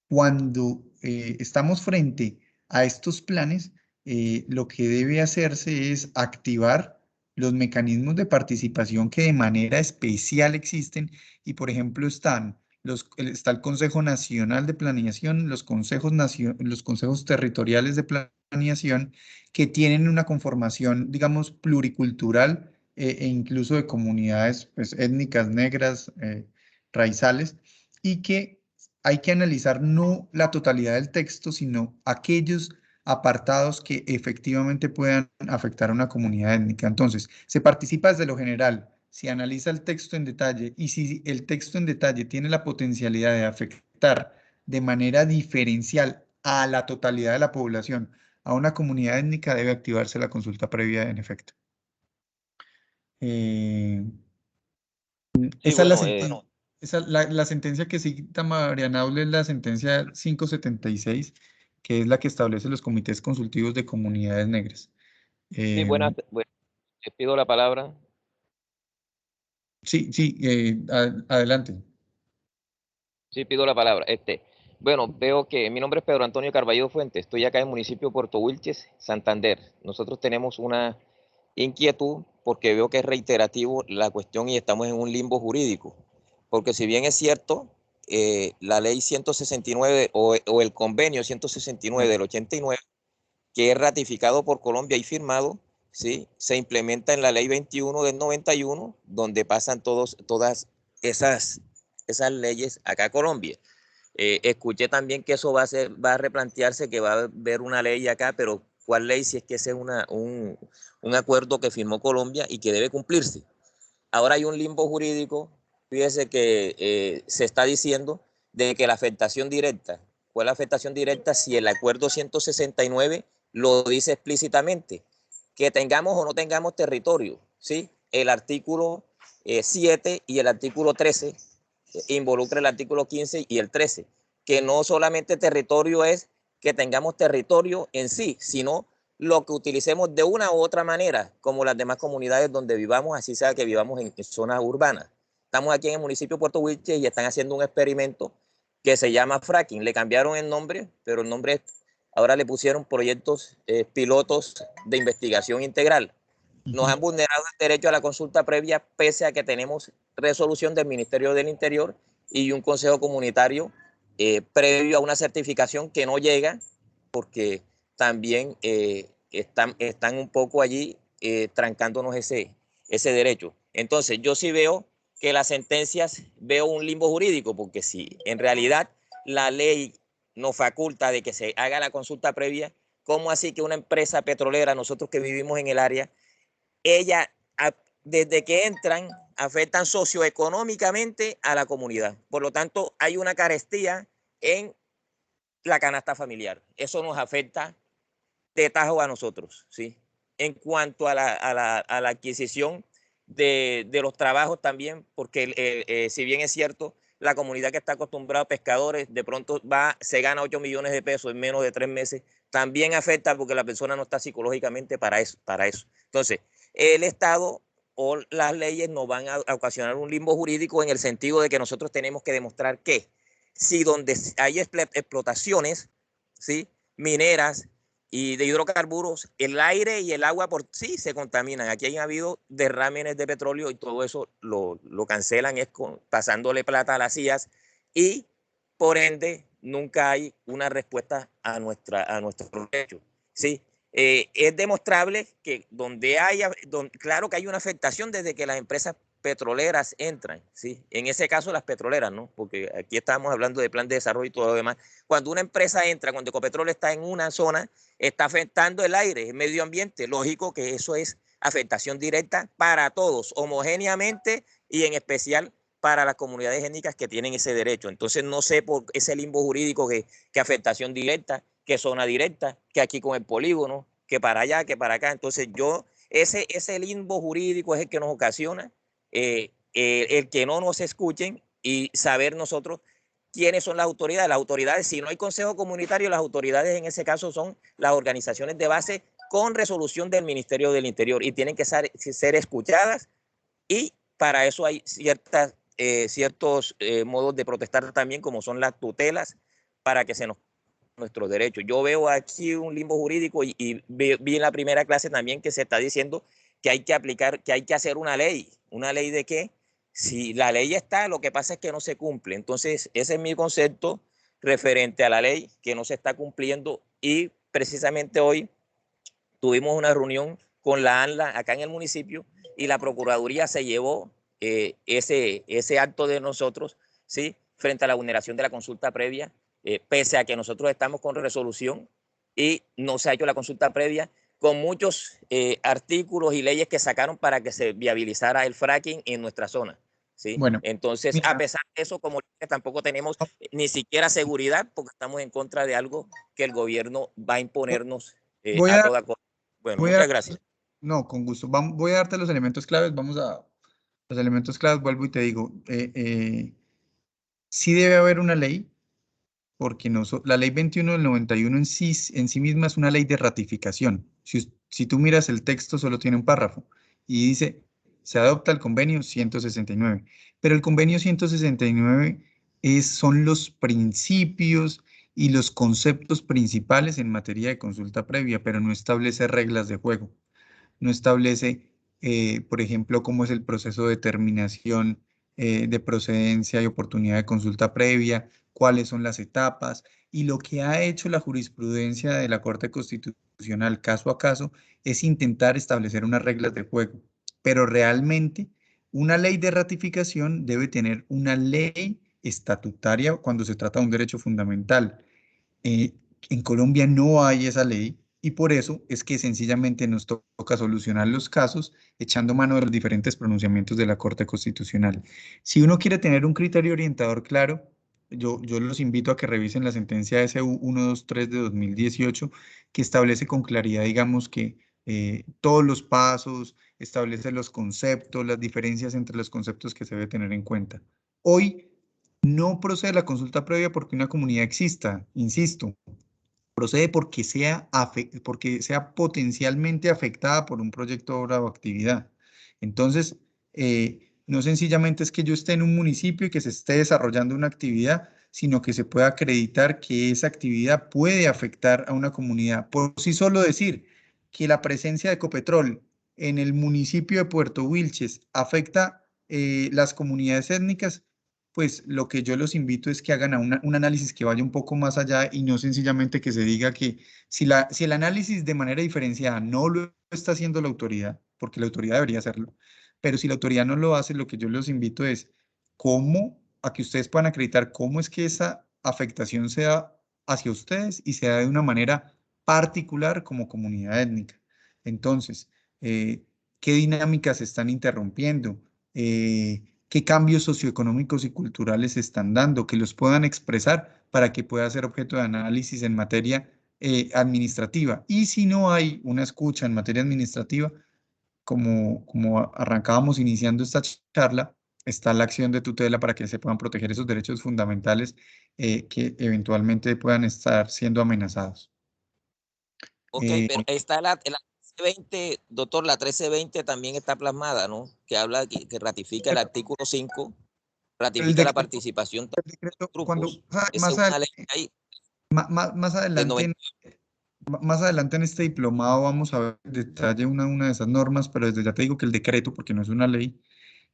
cuando estamos frente a estos planes, lo que debe hacerse es activar los mecanismos de participación que de manera especial existen, y por ejemplo está el Consejo Nacional de Planeación, los consejos territoriales de planeación, que tienen una conformación, digamos, pluricultural, e incluso de comunidades, pues, étnicas negras, raizales, y que hay que analizar no la totalidad del texto, sino aquellos apartados que efectivamente puedan afectar a una comunidad étnica. Entonces, se participa desde lo general, se analiza el texto en detalle, y si el texto en detalle tiene la potencialidad de afectar de manera diferencial a la totalidad de la población, a una comunidad étnica, debe activarse la consulta previa en efecto. Esa es la sentencia. La sentencia que cita Mariana Aule es la sentencia 576, que es la que establece los comités consultivos de comunidades negras. Sí, buenas, les pido la palabra. Sí, adelante. Sí, pido la palabra. Bueno, veo que mi nombre es Pedro Antonio Carballo Fuentes. Estoy acá en el municipio de Puerto Wilches, Santander. Nosotros tenemos una inquietud porque veo que es reiterativo la cuestión y estamos en un limbo jurídico. Porque si bien es cierto, la ley 169 o el convenio 169 del 89, que es ratificado por Colombia y firmado, ¿sí?, se implementa en la ley 21 del 91, donde pasan todas esas leyes acá a Colombia. Escuché también que eso va a replantearse, que va a haber una ley acá, pero ¿cuál ley? Si es que ese es un acuerdo que firmó Colombia y que debe cumplirse. Ahora hay un limbo jurídico. Fíjese que se está diciendo de que la afectación directa, ¿cuál es la afectación directa? Si el acuerdo 169 lo dice explícitamente, que tengamos o no tengamos territorio, ¿sí? El artículo 7 y el artículo 13 involucra el artículo 15 y el 13, que no solamente territorio es que tengamos territorio en sí, sino lo que utilicemos de una u otra manera, como las demás comunidades donde vivamos, así sea que vivamos en zonas urbanas. Estamos aquí en el municipio de Puerto Wilches y están haciendo un experimento que se llama fracking. Le cambiaron el nombre, pero el nombre ahora le pusieron proyectos pilotos de investigación integral. Nos han vulnerado el derecho a la consulta previa, pese a que tenemos resolución del Ministerio del Interior y un consejo comunitario previo a una certificación que no llega, porque también están un poco allí trancándonos ese derecho. Entonces, yo sí veo que las sentencias, veo un limbo jurídico, porque si en realidad la ley nos faculta de que se haga la consulta previa, ¿cómo así que una empresa petrolera, nosotros que vivimos en el área, desde que entran, afectan socioeconómicamente a la comunidad? Por lo tanto, hay una carestía en la canasta familiar. Eso nos afecta de tajo a nosotros, ¿sí? En cuanto a la adquisición de los trabajos también, porque si bien es cierto, la comunidad que está acostumbrada a pescadores, de pronto se gana 8 millones de pesos en menos de 3 meses, también afecta porque la persona no está psicológicamente para eso. Entonces, el Estado o las leyes nos van a ocasionar un limbo jurídico en el sentido de que nosotros tenemos que demostrar que si donde hay explotaciones, ¿sí?, mineras y de hidrocarburos, el aire y el agua por sí se contaminan. Aquí ha habido derrames de petróleo y todo eso lo cancelan pasándole plata a las CIA y por ende nunca hay una respuesta a nuestro derecho, ¿sí? Es demostrable que claro que hay una afectación desde que las empresas petroleras entran, ¿sí? En ese caso las petroleras, ¿no? Porque aquí estamos hablando de plan de desarrollo y todo lo demás. Cuando una empresa entra, cuando Ecopetrol está en una zona, está afectando el aire, el medio ambiente. Lógico que eso es afectación directa para todos, homogéneamente y en especial para las comunidades étnicas que tienen ese derecho. Entonces no sé por ese limbo jurídico que afectación directa, que zona directa, que aquí con el polígono, que para allá, que para acá. Entonces ese limbo jurídico es el que nos ocasiona el que no nos escuchen y saber nosotros quiénes son las autoridades. Las autoridades, si no hay consejo comunitario, las autoridades en ese caso son las organizaciones de base con resolución del Ministerio del Interior y tienen que ser escuchadas, y para eso hay ciertos modos de protestar también, como son las tutelas, para que se nos nuestros derechos. Yo veo aquí un limbo jurídico y vi en la primera clase también que se está diciendo que hay que aplicar, que hay que hacer una ley. ¿Una ley de qué? Si la ley está, lo que pasa es que no se cumple. Entonces, ese es mi concepto referente a la ley que no se está cumpliendo, y precisamente hoy tuvimos una reunión con la ANLA acá en el municipio y la Procuraduría se llevó ese acto de nosotros, ¿sí?, frente a la vulneración de la consulta previa, pese a que nosotros estamos con resolución y no se ha hecho la consulta previa, con muchos artículos y leyes que sacaron para que se viabilizara el fracking en nuestra zona, ¿sí? Bueno, entonces, mira, a pesar de eso, como que tampoco tenemos ni siquiera seguridad, porque estamos en contra de algo que el gobierno va a imponernos voy a a, toda costa. Bueno, voy a- muchas gracias. No, con gusto. Voy a darte los elementos claves. Vamos a los elementos claves. Vuelvo y te digo, sí debe haber una ley, porque la ley 21 del 91 en sí misma es una ley de ratificación. Si tú miras el texto, solo tiene un párrafo y dice, se adopta el convenio 169, pero el convenio 169 son los principios y los conceptos principales en materia de consulta previa, pero no establece reglas de juego. No establece, por ejemplo, cómo es el proceso de determinación de procedencia y oportunidad de consulta previa, cuáles son las etapas, y lo que ha hecho la jurisprudencia de la Corte Constitucional caso a caso es intentar establecer unas reglas de juego, pero realmente una ley de ratificación debe tener una ley estatutaria cuando se trata de un derecho fundamental. En Colombia no hay esa ley y por eso es que sencillamente nos toca solucionar los casos echando mano de los diferentes pronunciamientos de la Corte Constitucional. Si uno quiere tener un criterio orientador claro, yo los invito a que revisen la sentencia SU 123 de 2018, que establece con claridad, digamos, que todos los pasos, establece los conceptos, las diferencias entre los conceptos que se debe tener en cuenta. Hoy no procede la consulta previa porque una comunidad exista, insisto, procede porque sea potencialmente afectada por un proyecto, obra o actividad. Entonces, no sencillamente es que yo esté en un municipio y que se esté desarrollando una actividad, sino que se pueda acreditar que esa actividad puede afectar a una comunidad. Por sí solo decir que la presencia de Ecopetrol en el municipio de Puerto Wilches afecta las comunidades étnicas, pues lo que yo los invito es que hagan un análisis que vaya un poco más allá y no sencillamente que se diga que si el análisis de manera diferenciada no lo está haciendo la autoridad, porque la autoridad debería hacerlo, pero si la autoridad no lo hace, lo que yo los invito es a que ustedes puedan acreditar cómo es que esa afectación sea hacia ustedes y sea de una manera particular como comunidad étnica. Entonces, ¿qué dinámicas se están interrumpiendo? ¿Qué cambios socioeconómicos y culturales se están dando? Que los puedan expresar para que pueda ser objeto de análisis en materia administrativa. Y si no hay una escucha en materia administrativa, como arrancábamos iniciando esta charla, está la acción de tutela para que se puedan proteger esos derechos fundamentales que eventualmente puedan estar siendo amenazados. Ok, pero está la 1320, doctor, la 1320 también está plasmada, ¿no? Que habla, que ratifica el artículo 5, ratifica la participación de los grupos. Esa es una ley ahí Más adelante, más adelante en este diplomado vamos a ver en detalle una de esas normas, pero desde ya te digo que el decreto, porque no es una ley,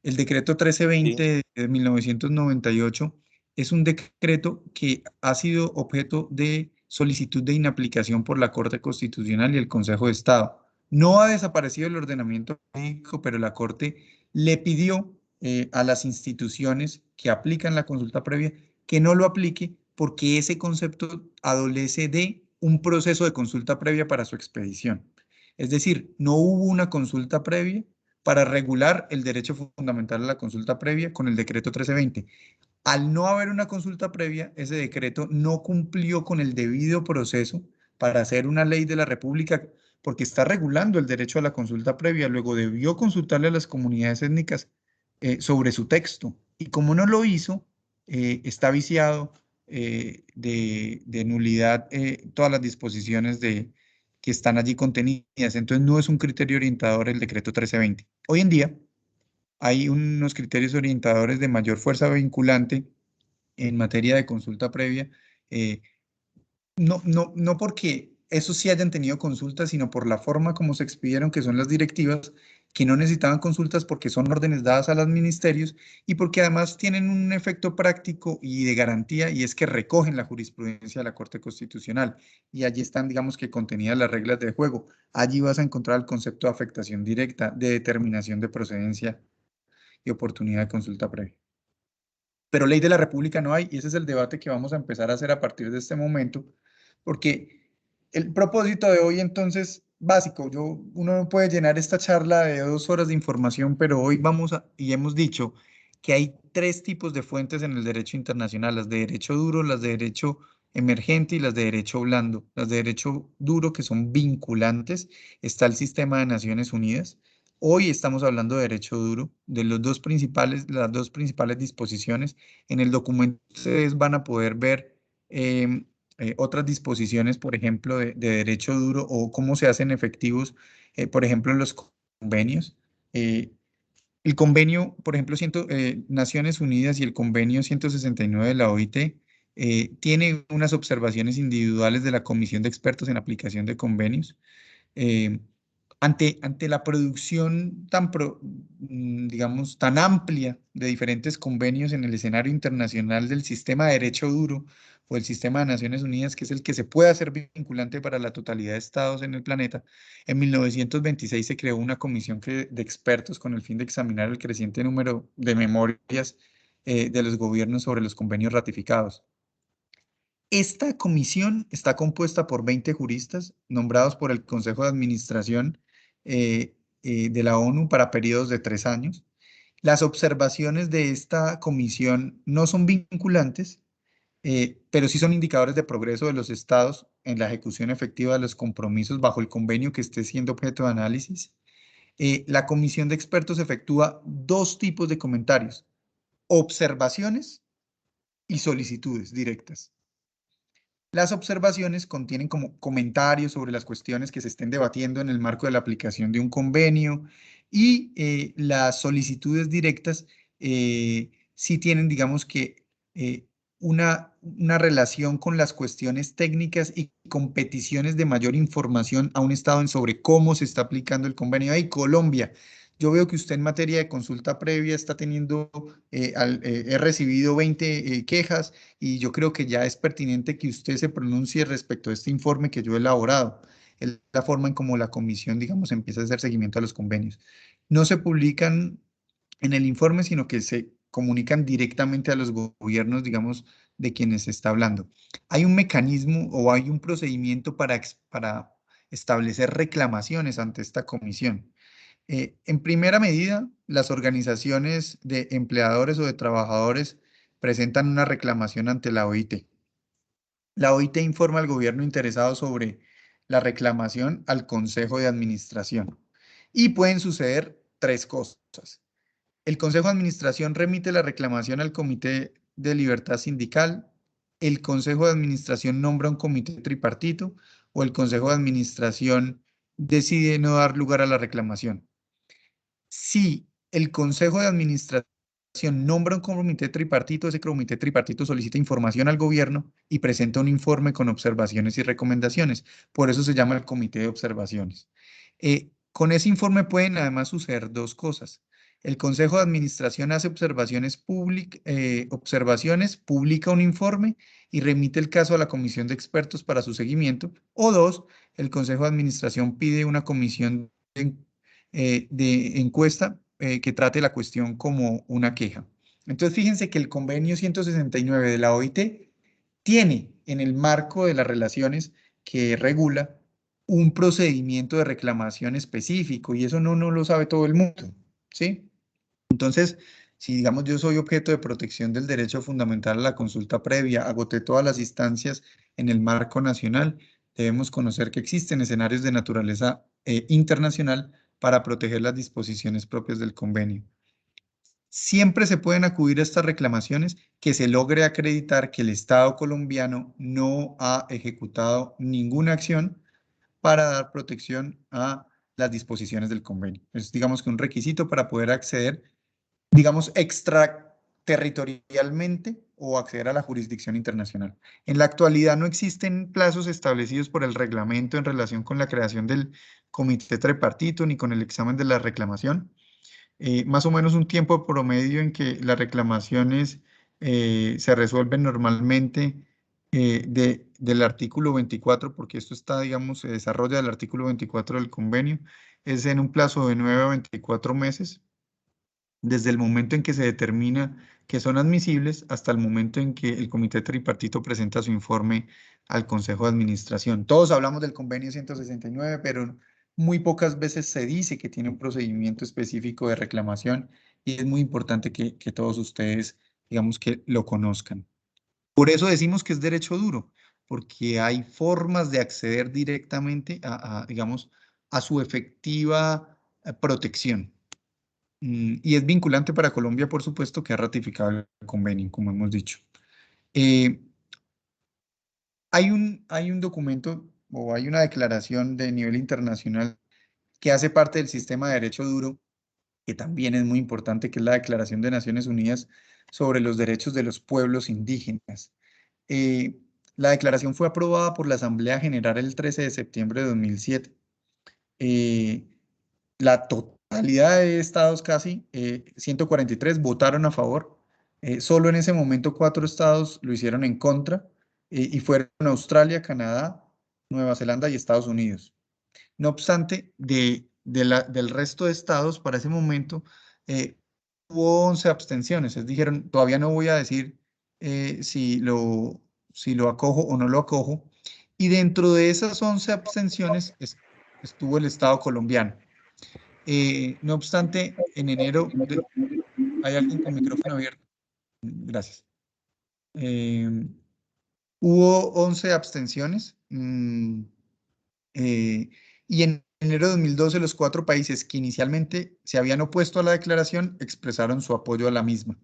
el decreto 1320 de 1998 es un decreto que ha sido objeto de solicitud de inaplicación por la Corte Constitucional y el Consejo de Estado. No ha desaparecido el ordenamiento jurídico, pero la Corte le pidió a las instituciones que aplican la consulta previa que no lo aplique porque ese concepto adolece de un proceso de consulta previa para su expedición. Es decir, no hubo una consulta previa para regular el derecho fundamental a la consulta previa con el decreto 1320. Al no haber una consulta previa, ese decreto no cumplió con el debido proceso para hacer una ley de la República, porque está regulando el derecho a la consulta previa. Luego debió consultarle a las comunidades étnicas sobre su texto. Y como no lo hizo, está viciado de nulidad todas las disposiciones que están allí contenidas. Entonces no es un criterio orientador el decreto 1320. Hoy en día hay unos criterios orientadores de mayor fuerza vinculante en materia de consulta previa, no porque esos sí hayan tenido consultas, sino por la forma como se expidieron, que son las directivas, que no necesitaban consultas porque son órdenes dadas a los ministerios y porque además tienen un efecto práctico y de garantía, y es que recogen la jurisprudencia de la Corte Constitucional. Y allí están, digamos que contenidas las reglas de juego. Allí vas a encontrar el concepto de afectación directa, de determinación de procedencia y oportunidad de consulta previa. Pero ley de la República no hay, y ese es el debate que vamos a empezar a hacer a partir de este momento, porque el propósito de hoy entonces, básico, uno no puede llenar esta charla de 2 horas de información, pero hoy y hemos dicho que hay 3 tipos de fuentes en el derecho internacional, las de derecho duro, las de derecho emergente y las de derecho blando. Las de derecho duro, que son vinculantes, está el sistema de Naciones Unidas. Hoy estamos hablando de derecho duro, de las dos principales disposiciones. En el documento ustedes van a poder ver otras disposiciones, por ejemplo, de derecho duro o cómo se hacen efectivos, por ejemplo, en los convenios. El convenio, por ejemplo, Naciones Unidas y el convenio 169 de la OIT tiene unas observaciones individuales de la Comisión de Expertos en Aplicación de Convenios. Ante la producción digamos, tan amplia de diferentes convenios en el escenario internacional del sistema de derecho duro o el sistema de Naciones Unidas, que es el que se puede hacer vinculante para la totalidad de estados en el planeta, en 1926 se creó una comisión de expertos con el fin de examinar el creciente número de memorias de los gobiernos sobre los convenios ratificados. Esta comisión está compuesta por 20 juristas nombrados por el Consejo de Administración de la ONU para periodos de 3 años. Las observaciones de esta comisión no son vinculantes, pero sí son indicadores de progreso de los estados en la ejecución efectiva de los compromisos bajo el convenio que esté siendo objeto de análisis. La comisión de expertos efectúa 2 tipos de comentarios: observaciones y solicitudes directas. Las observaciones contienen como comentarios sobre las cuestiones que se estén debatiendo en el marco de la aplicación de un convenio, y las solicitudes directas sí tienen, digamos que, una relación con las cuestiones técnicas y con peticiones de mayor información a un Estado sobre cómo se está aplicando el convenio. Ahí, Colombia, yo veo que usted en materia de consulta previa está teniendo, he recibido 20 quejas, y yo creo que ya es pertinente que usted se pronuncie respecto a este informe que yo he elaborado. Es la forma en cómo la comisión, digamos, empieza a hacer seguimiento a los convenios. No se publican en el informe, sino que se comunican directamente a los gobiernos, digamos, de quienes se está hablando. Hay un mecanismo o hay un procedimiento para establecer reclamaciones ante esta comisión. En primera medida, las organizaciones de empleadores o de trabajadores presentan una reclamación ante la OIT. La OIT informa al gobierno interesado sobre la reclamación al Consejo de Administración. Y pueden suceder tres cosas. El Consejo de Administración remite la reclamación al Comité de Libertad Sindical, el Consejo de Administración nombra un comité tripartito o el Consejo de Administración decide no dar lugar a la reclamación. Si el Consejo de Administración nombra un comité tripartito, ese comité tripartito solicita información al gobierno y presenta un informe con observaciones y recomendaciones. Por eso se llama el comité de observaciones. Con ese informe pueden además suceder dos cosas. El Consejo de Administración hace observaciones, publica un informe y remite el caso a la comisión de expertos para su seguimiento. O dos, el Consejo de Administración pide una comisión de encuesta que trate la cuestión como una queja. Entonces, fíjense que el convenio 169 de la OIT tiene en el marco de las relaciones que regula un procedimiento de reclamación específico y eso no lo sabe todo el mundo, ¿sí? Entonces, si digamos yo soy objeto de protección del derecho fundamental a la consulta previa, agoté todas las instancias en el marco nacional, debemos conocer que existen escenarios de naturaleza internacional para proteger las disposiciones propias del convenio. Siempre se pueden acudir a estas reclamaciones que se logre acreditar que el Estado colombiano no ha ejecutado ninguna acción para dar protección a las disposiciones del convenio. Es, digamos, que un requisito para poder acceder, digamos, extraterritorialmente o acceder a la jurisdicción internacional. En la actualidad no existen plazos establecidos por el reglamento en relación con la creación del comité tripartito ni con el examen de la reclamación. Más o menos un tiempo promedio en que las reclamaciones se resuelven normalmente del artículo 24, porque esto está, digamos, se desarrolla del artículo 24 del convenio, es en un plazo de 9 a 24 meses, desde el momento en que se determina que son admisibles hasta el momento en que el comité tripartito presenta su informe al Consejo de Administración. Todos hablamos del convenio 169, pero muy pocas veces se dice que tiene un procedimiento específico de reclamación y es muy importante que todos ustedes, digamos, que lo conozcan. Por eso decimos que es derecho duro, porque hay formas de acceder directamente digamos, a su efectiva protección. Y es vinculante para Colombia, por supuesto, que ha ratificado el convenio, como hemos dicho. Hay un documento o hay una declaración de nivel internacional que hace parte del sistema de derecho duro, que también es muy importante, que es la Declaración de Naciones Unidas sobre los Derechos de los Pueblos Indígenas. La declaración fue aprobada por la Asamblea General el 13 de septiembre de 2007. La totalidad de estados, casi 143, votaron a favor. Solo en ese momento 4 estados lo hicieron en contra y fueron Australia, Canadá, Nueva Zelanda y Estados Unidos. No obstante, del resto de estados, para ese momento, hubo 11 abstenciones. Es dijeron, todavía no voy a decir si lo acojo o no lo acojo. Y dentro de esas 11 abstenciones estuvo el estado colombiano. No obstante, en enero, ¿hay alguien con micrófono abierto? Gracias. Hubo 11 abstenciones y en enero de 2012 los 4 países que inicialmente se habían opuesto a la declaración expresaron su apoyo a la misma.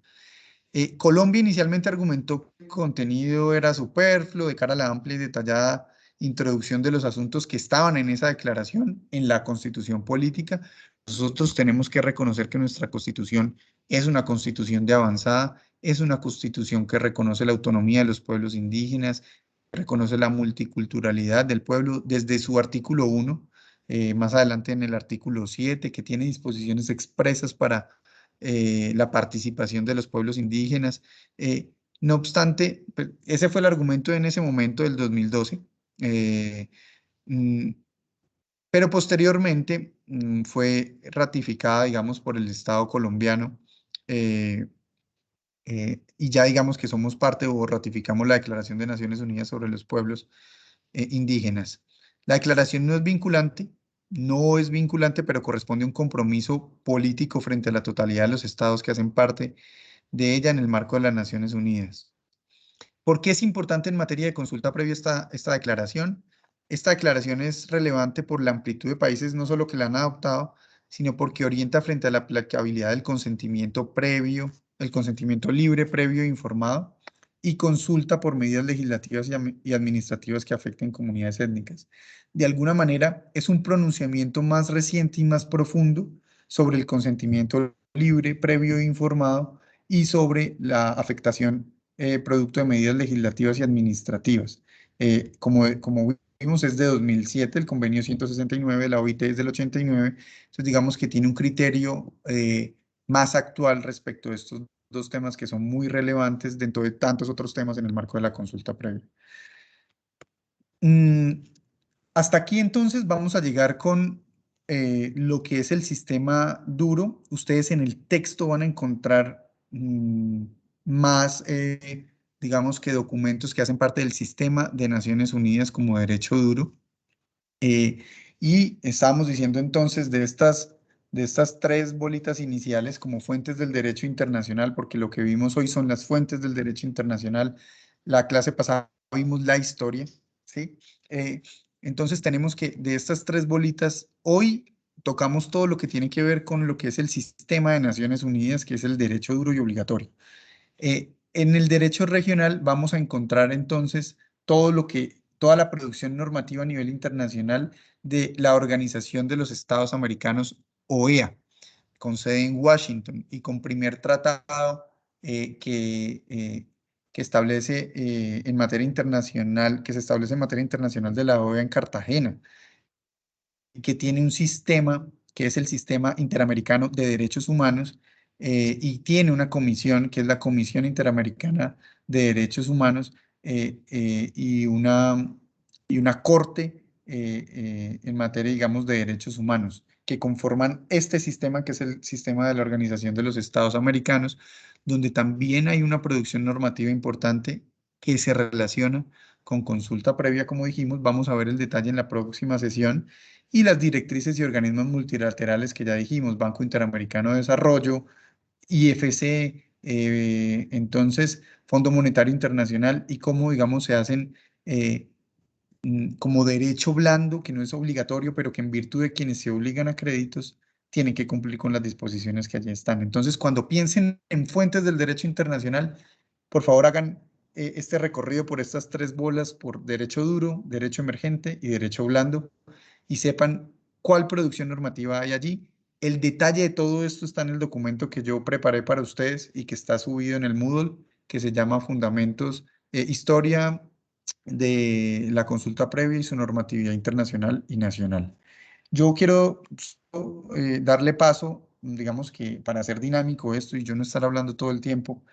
Colombia inicialmente argumentó que el contenido era superfluo de cara a la amplia y detallada introducción de los asuntos que estaban en esa declaración en la Constitución política. Nosotros tenemos que reconocer que nuestra Constitución es una Constitución de avanzada, es una Constitución que reconoce la autonomía de los pueblos indígenas, reconoce la multiculturalidad del pueblo desde su artículo 1, más adelante en el artículo 7, que tiene disposiciones expresas para la participación de los pueblos indígenas. No obstante, ese fue el argumento en ese momento del 2012, pero posteriormente fue ratificada, digamos, por el Estado colombiano y ya digamos que somos parte o ratificamos la Declaración de Naciones Unidas sobre los Pueblos Indígenas. La declaración no es vinculante, pero corresponde a un compromiso político frente a la totalidad de los estados que hacen parte de ella en el marco de las Naciones Unidas. ¿Por qué es importante en materia de consulta previa esta declaración? Esta declaración es relevante por la amplitud de países, no solo que la han adoptado, sino porque orienta frente a la aplicabilidad del consentimiento previo, el consentimiento libre, previo e informado, y consulta por medidas legislativas y administrativas que afecten comunidades étnicas. De alguna manera, es un pronunciamiento más reciente y más profundo sobre el consentimiento libre, previo e informado, y sobre la afectación producto de medidas legislativas y administrativas. Como vimos, es de 2007, el convenio 169 de la OIT es del 89, entonces digamos que tiene un criterio más actual respecto de estos dos temas que son muy relevantes dentro de tantos otros temas en el marco de la consulta previa. Hasta aquí entonces vamos a llegar con lo que es el sistema duro. Ustedes en el texto van a encontrar más, digamos que documentos que hacen parte del sistema de Naciones Unidas como derecho duro. Y estábamos diciendo entonces de estas tres bolitas iniciales como fuentes del derecho internacional, porque lo que vimos hoy son las fuentes del derecho internacional. La clase pasada vimos la historia, ¿sí? Entonces tenemos que de estas tres bolitas, hoy tocamos todo lo que tiene que ver con lo que es el sistema de Naciones Unidas, que es el derecho duro y obligatorio. En el derecho regional vamos a encontrar entonces toda la producción normativa a nivel internacional de la Organización de los Estados Americanos, OEA, con sede en Washington y con primer tratado que establece en materia internacional, que se establece en materia internacional de la OEA en Cartagena, que tiene un sistema que es el Sistema Interamericano de Derechos Humanos, y tiene una comisión que es la Comisión Interamericana de Derechos Humanos, y una corte en materia, digamos, de derechos humanos, que conforman este sistema que es el sistema de la Organización de los Estados Americanos, donde también hay una producción normativa importante que se relaciona con consulta previa, como dijimos. Vamos a ver el detalle en la próxima sesión. Y las directrices y organismos multilaterales que ya dijimos, Banco Interamericano de Desarrollo, IFC, entonces Fondo Monetario Internacional, y cómo, digamos, se hacen como derecho blando, que no es obligatorio, pero que en virtud de quienes se obligan a créditos, tienen que cumplir con las disposiciones que allí están. Entonces, cuando piensen en fuentes del derecho internacional, por favor hagan este recorrido por estas tres bolas, por derecho duro, derecho emergente y derecho blando, y sepan cuál producción normativa hay allí. El detalle de todo esto está en el documento que yo preparé para ustedes y que está subido en el Moodle, que se llama Fundamentos, Historia de la Consulta Previa y su normatividad internacional y nacional. Yo quiero darle paso, digamos que para hacer dinámico esto y yo no estar hablando todo el tiempo,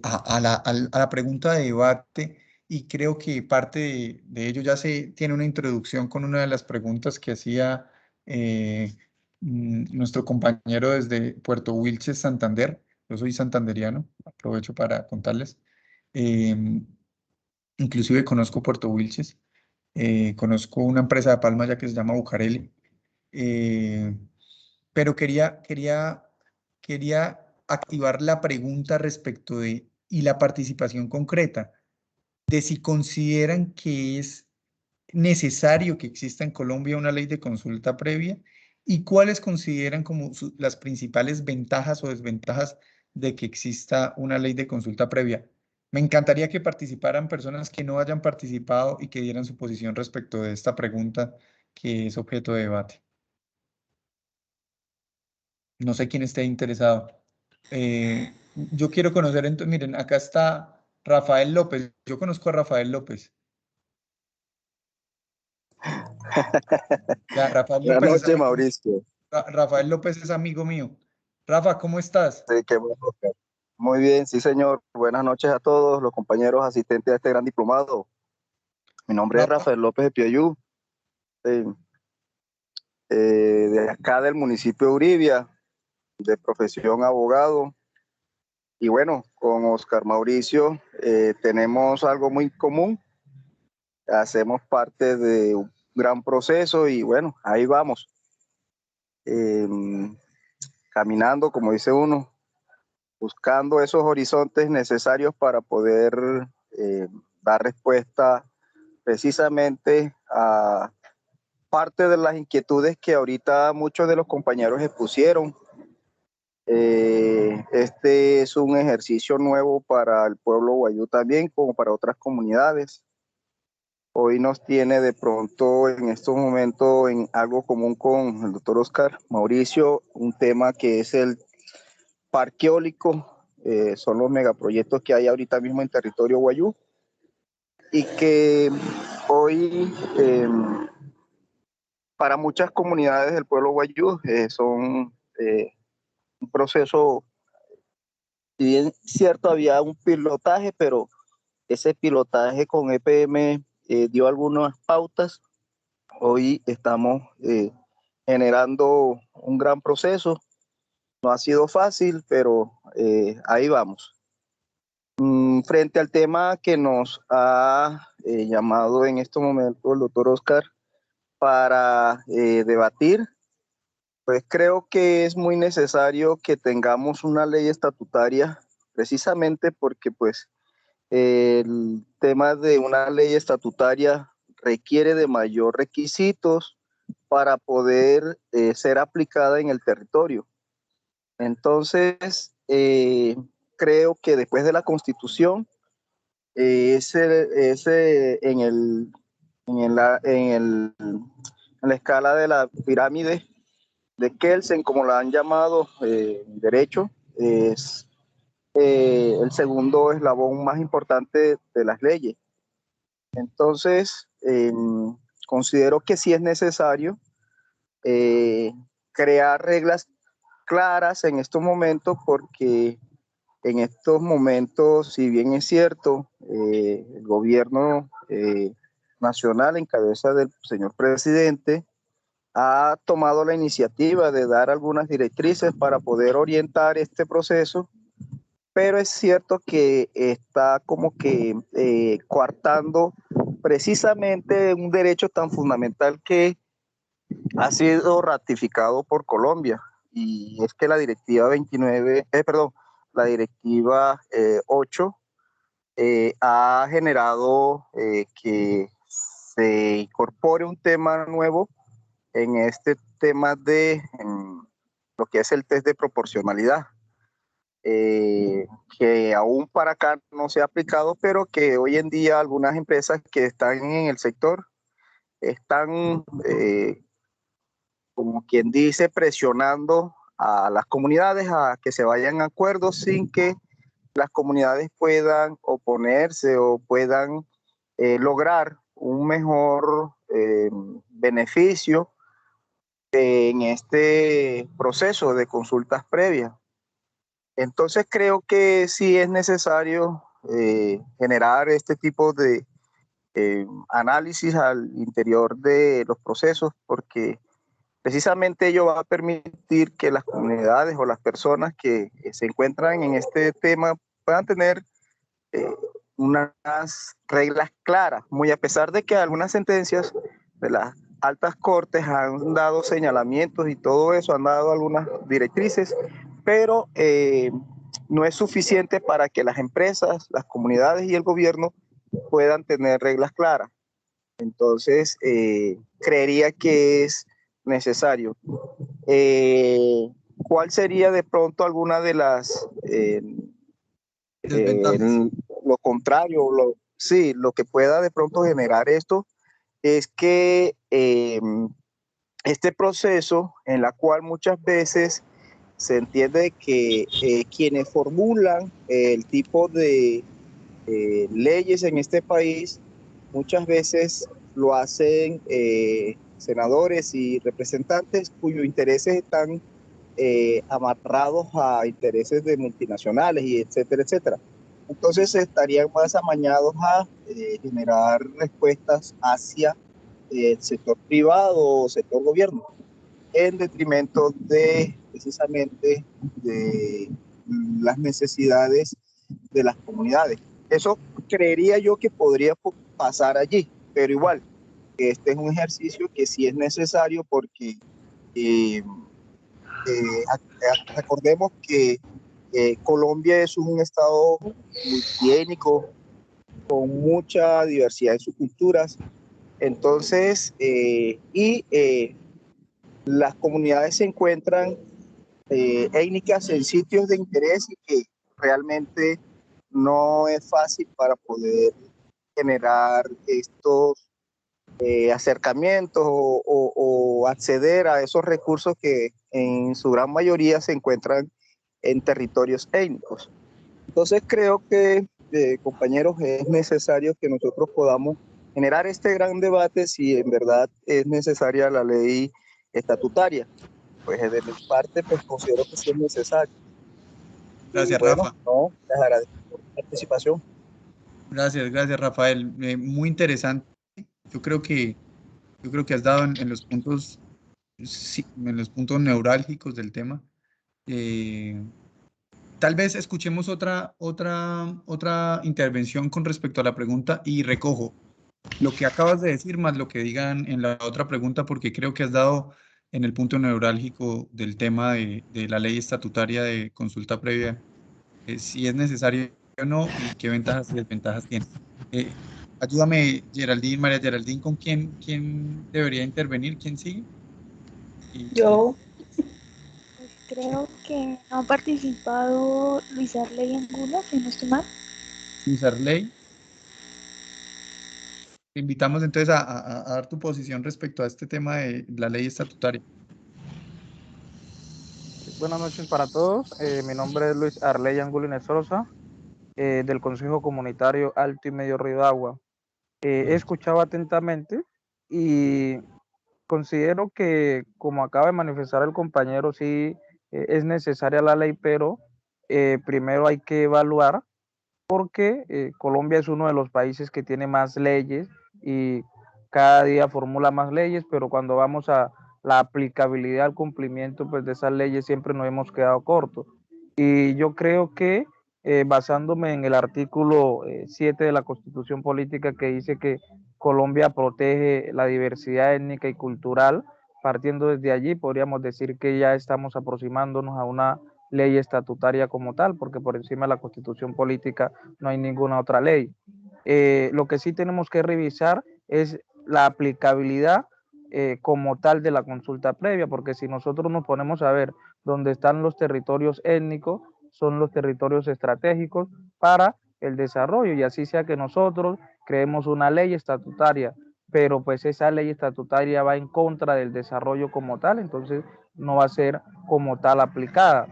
a la pregunta de debate, y creo que parte de ello ya se tiene una introducción con una de las preguntas que hacía nuestro compañero desde Puerto Wilches, Santander. Yo soy santanderiano, aprovecho para contarles. Inclusive conozco Puerto Wilches, conozco una empresa de Palma ya que se llama Bucareli. Pero quería activar la pregunta respecto de, y la participación concreta, de si consideran que es necesario que exista en Colombia una ley de consulta previa, y cuáles consideran como las principales ventajas o desventajas de que exista una ley de consulta previa. Me encantaría que participaran personas que no hayan participado y que dieran su posición respecto de esta pregunta que es objeto de debate. No sé quién esté interesado. Yo quiero conocer, entonces, miren, acá está Rafael López. Yo conozco a Rafael López. Ya, Rafael Buenas López es noches, amigo, Mauricio. Rafael López es amigo mío. Rafa, ¿cómo estás? Sí, qué bueno. Muy bien, sí, señor. Buenas noches a todos los compañeros asistentes a este gran diplomado. Mi nombre es Rafa, Rafael López de Piayú, de acá del municipio de Uribia, de profesión abogado. Y bueno, con Oscar Mauricio tenemos algo muy común. Hacemos parte de un gran proceso y bueno, ahí vamos. Caminando, como dice uno, buscando esos horizontes necesarios para poder dar respuesta precisamente a parte de las inquietudes que ahorita muchos de los compañeros expusieron. Este es un ejercicio nuevo para el pueblo guayú también, como para otras comunidades. Hoy nos tiene de pronto en estos momentos en algo común con el doctor Oscar Mauricio, un tema que es el parque eólico, son los megaproyectos que hay ahorita mismo en territorio guayú y que hoy para muchas comunidades del pueblo guayú son un proceso, si bien cierto había un pilotaje, pero ese pilotaje con EPM dio algunas pautas. Hoy estamos generando un gran proceso. No ha sido fácil, pero ahí vamos. Frente al tema que nos ha llamado en este momento el doctor Oscar para debatir, pues creo que es muy necesario que tengamos una ley estatutaria, precisamente porque pues el tema de una ley estatutaria requiere de mayor requisitos para poder ser aplicada en el territorio. Entonces, creo que después de la Constitución, en la escala de la pirámide de Kelsen, como la han llamado, derecho, es el segundo eslabón más importante de las leyes. Entonces, considero que sí es necesario crear reglas claras en estos momentos, porque en estos momentos, si bien es cierto, el gobierno nacional en cabeza del señor presidente ha tomado la iniciativa de dar algunas directrices para poder orientar este proceso, pero es cierto que está como que coartando precisamente un derecho tan fundamental que ha sido ratificado por Colombia, y es que la directiva 8 ha generado que se incorpore un tema nuevo en este tema de lo que es el test de proporcionalidad, que aún para acá no se ha aplicado, pero que hoy en día algunas empresas que están en el sector están, como quien dice, presionando a las comunidades a que se vayan a acuerdos sin que las comunidades puedan oponerse o puedan lograr un mejor beneficio en este proceso de consultas previas. Entonces creo que sí es necesario generar este tipo de análisis al interior de los procesos, porque precisamente ello va a permitir que las comunidades o las personas que se encuentran en este tema puedan tener unas reglas claras, muy a pesar de que algunas sentencias de las altas cortes han dado señalamientos y todo eso, han dado algunas directrices, pero no es suficiente para que las empresas, las comunidades y el gobierno puedan tener reglas claras. Entonces, creería que es necesario. ¿Cuál sería de pronto alguna de las lo contrario, lo que pueda de pronto generar esto es que este proceso en la cual muchas veces se entiende que quienes formulan el tipo de leyes en este país muchas veces lo hacen senadores y representantes cuyos intereses están amarrados a intereses de multinacionales y etcétera, etcétera. Entonces estarían más amañados a generar respuestas hacia el sector privado o sector gobierno, en detrimento de precisamente de las necesidades de las comunidades. Eso creería yo que podría pasar allí, pero igual, este es un ejercicio que sí es necesario porque recordemos que Colombia es un estado multiétnico, con mucha diversidad en sus culturas, Entonces, las comunidades se encuentran étnicas en sitios de interés y que realmente no es fácil para poder generar estos acercamientos o acceder a esos recursos que en su gran mayoría se encuentran en territorios étnicos. Entonces creo que, compañeros, es necesario que nosotros podamos generar este gran debate si en verdad es necesaria la ley estatutaria. Pues de mi parte, pues considero que sí es necesario. Gracias, Y bueno, Rafa. no, les agradezco por la participación. Gracias, Rafael. Muy interesante. Yo creo que has dado en los puntos, sí, en los puntos neurálgicos del tema. Tal vez escuchemos otra intervención con respecto a la pregunta y recojo lo que acabas de decir más lo que digan en la otra pregunta, porque creo que has dado en el punto neurálgico del tema de la ley estatutaria de consulta previa, si es necesario o no y qué ventajas y desventajas tiene. Ayúdame, Geraldine, María Geraldine, ¿con quién debería intervenir? ¿Quién sigue? Yo. Pues creo que no ha participado Luis Arley Angulo, si no estoy mal. Luis Arley. Te invitamos entonces a dar tu posición respecto a este tema de la ley estatutaria. Buenas noches para todos. Mi nombre es Luis Arley Angulo Sosa, del Consejo Comunitario Alto y Medio Río de Agua. He escuchado atentamente y considero que, como acaba de manifestar el compañero, sí es necesaria la ley, pero primero hay que evaluar porque Colombia es uno de los países que tiene más leyes y cada día formula más leyes, pero cuando vamos a la aplicabilidad, al cumplimiento pues, de esas leyes siempre nos hemos quedado cortos. Y yo creo que basándome en el artículo 7 de la Constitución Política que dice que Colombia protege la diversidad étnica y cultural, partiendo desde allí podríamos decir que ya estamos aproximándonos a una ley estatutaria como tal, porque por encima de la Constitución Política no hay ninguna otra ley. Lo que sí tenemos que revisar es la aplicabilidad como tal de la consulta previa, porque si nosotros nos ponemos a ver dónde están los territorios étnicos, son los territorios estratégicos para el desarrollo, y así sea que nosotros creemos una ley estatutaria, pero pues esa ley estatutaria va en contra del desarrollo como tal, entonces no va a ser como tal aplicada.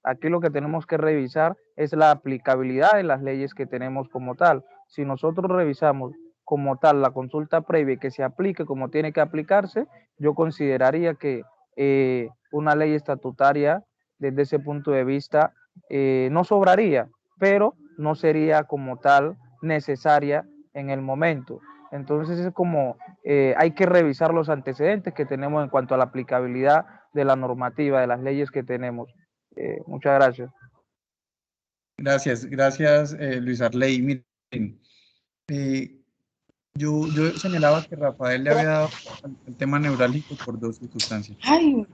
Aquí lo que tenemos que revisar es la aplicabilidad de las leyes que tenemos como tal. Si nosotros revisamos como tal la consulta previa y que se aplique como tiene que aplicarse, yo consideraría que una ley estatutaria desde ese punto de vista no sobraría, pero no sería como tal necesaria en el momento. Entonces es como hay que revisar los antecedentes que tenemos en cuanto a la aplicabilidad de la normativa, de las leyes que tenemos. Muchas gracias. Gracias, Luis Arley. Miren, yo señalaba que Rafael le había dado el tema neurálgico por dos circunstancias. Ay.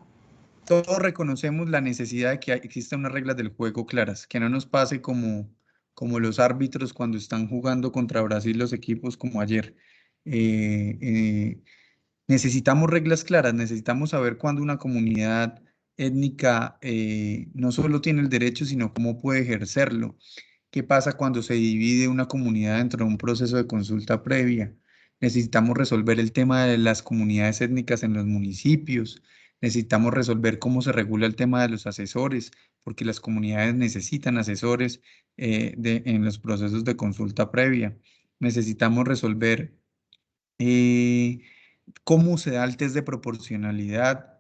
Todos reconocemos la necesidad de que existan unas reglas del juego claras, que no nos pase como los árbitros cuando están jugando contra Brasil los equipos como ayer. Necesitamos reglas claras, necesitamos saber cuándo una comunidad étnica no solo tiene el derecho, sino cómo puede ejercerlo. ¿Qué pasa cuando se divide una comunidad dentro de un proceso de consulta previa? Necesitamos resolver el tema de las comunidades étnicas en los municipios. Necesitamos resolver cómo se regula el tema de los asesores, porque las comunidades necesitan asesores en los procesos de consulta previa. Necesitamos resolver cómo se da el test de proporcionalidad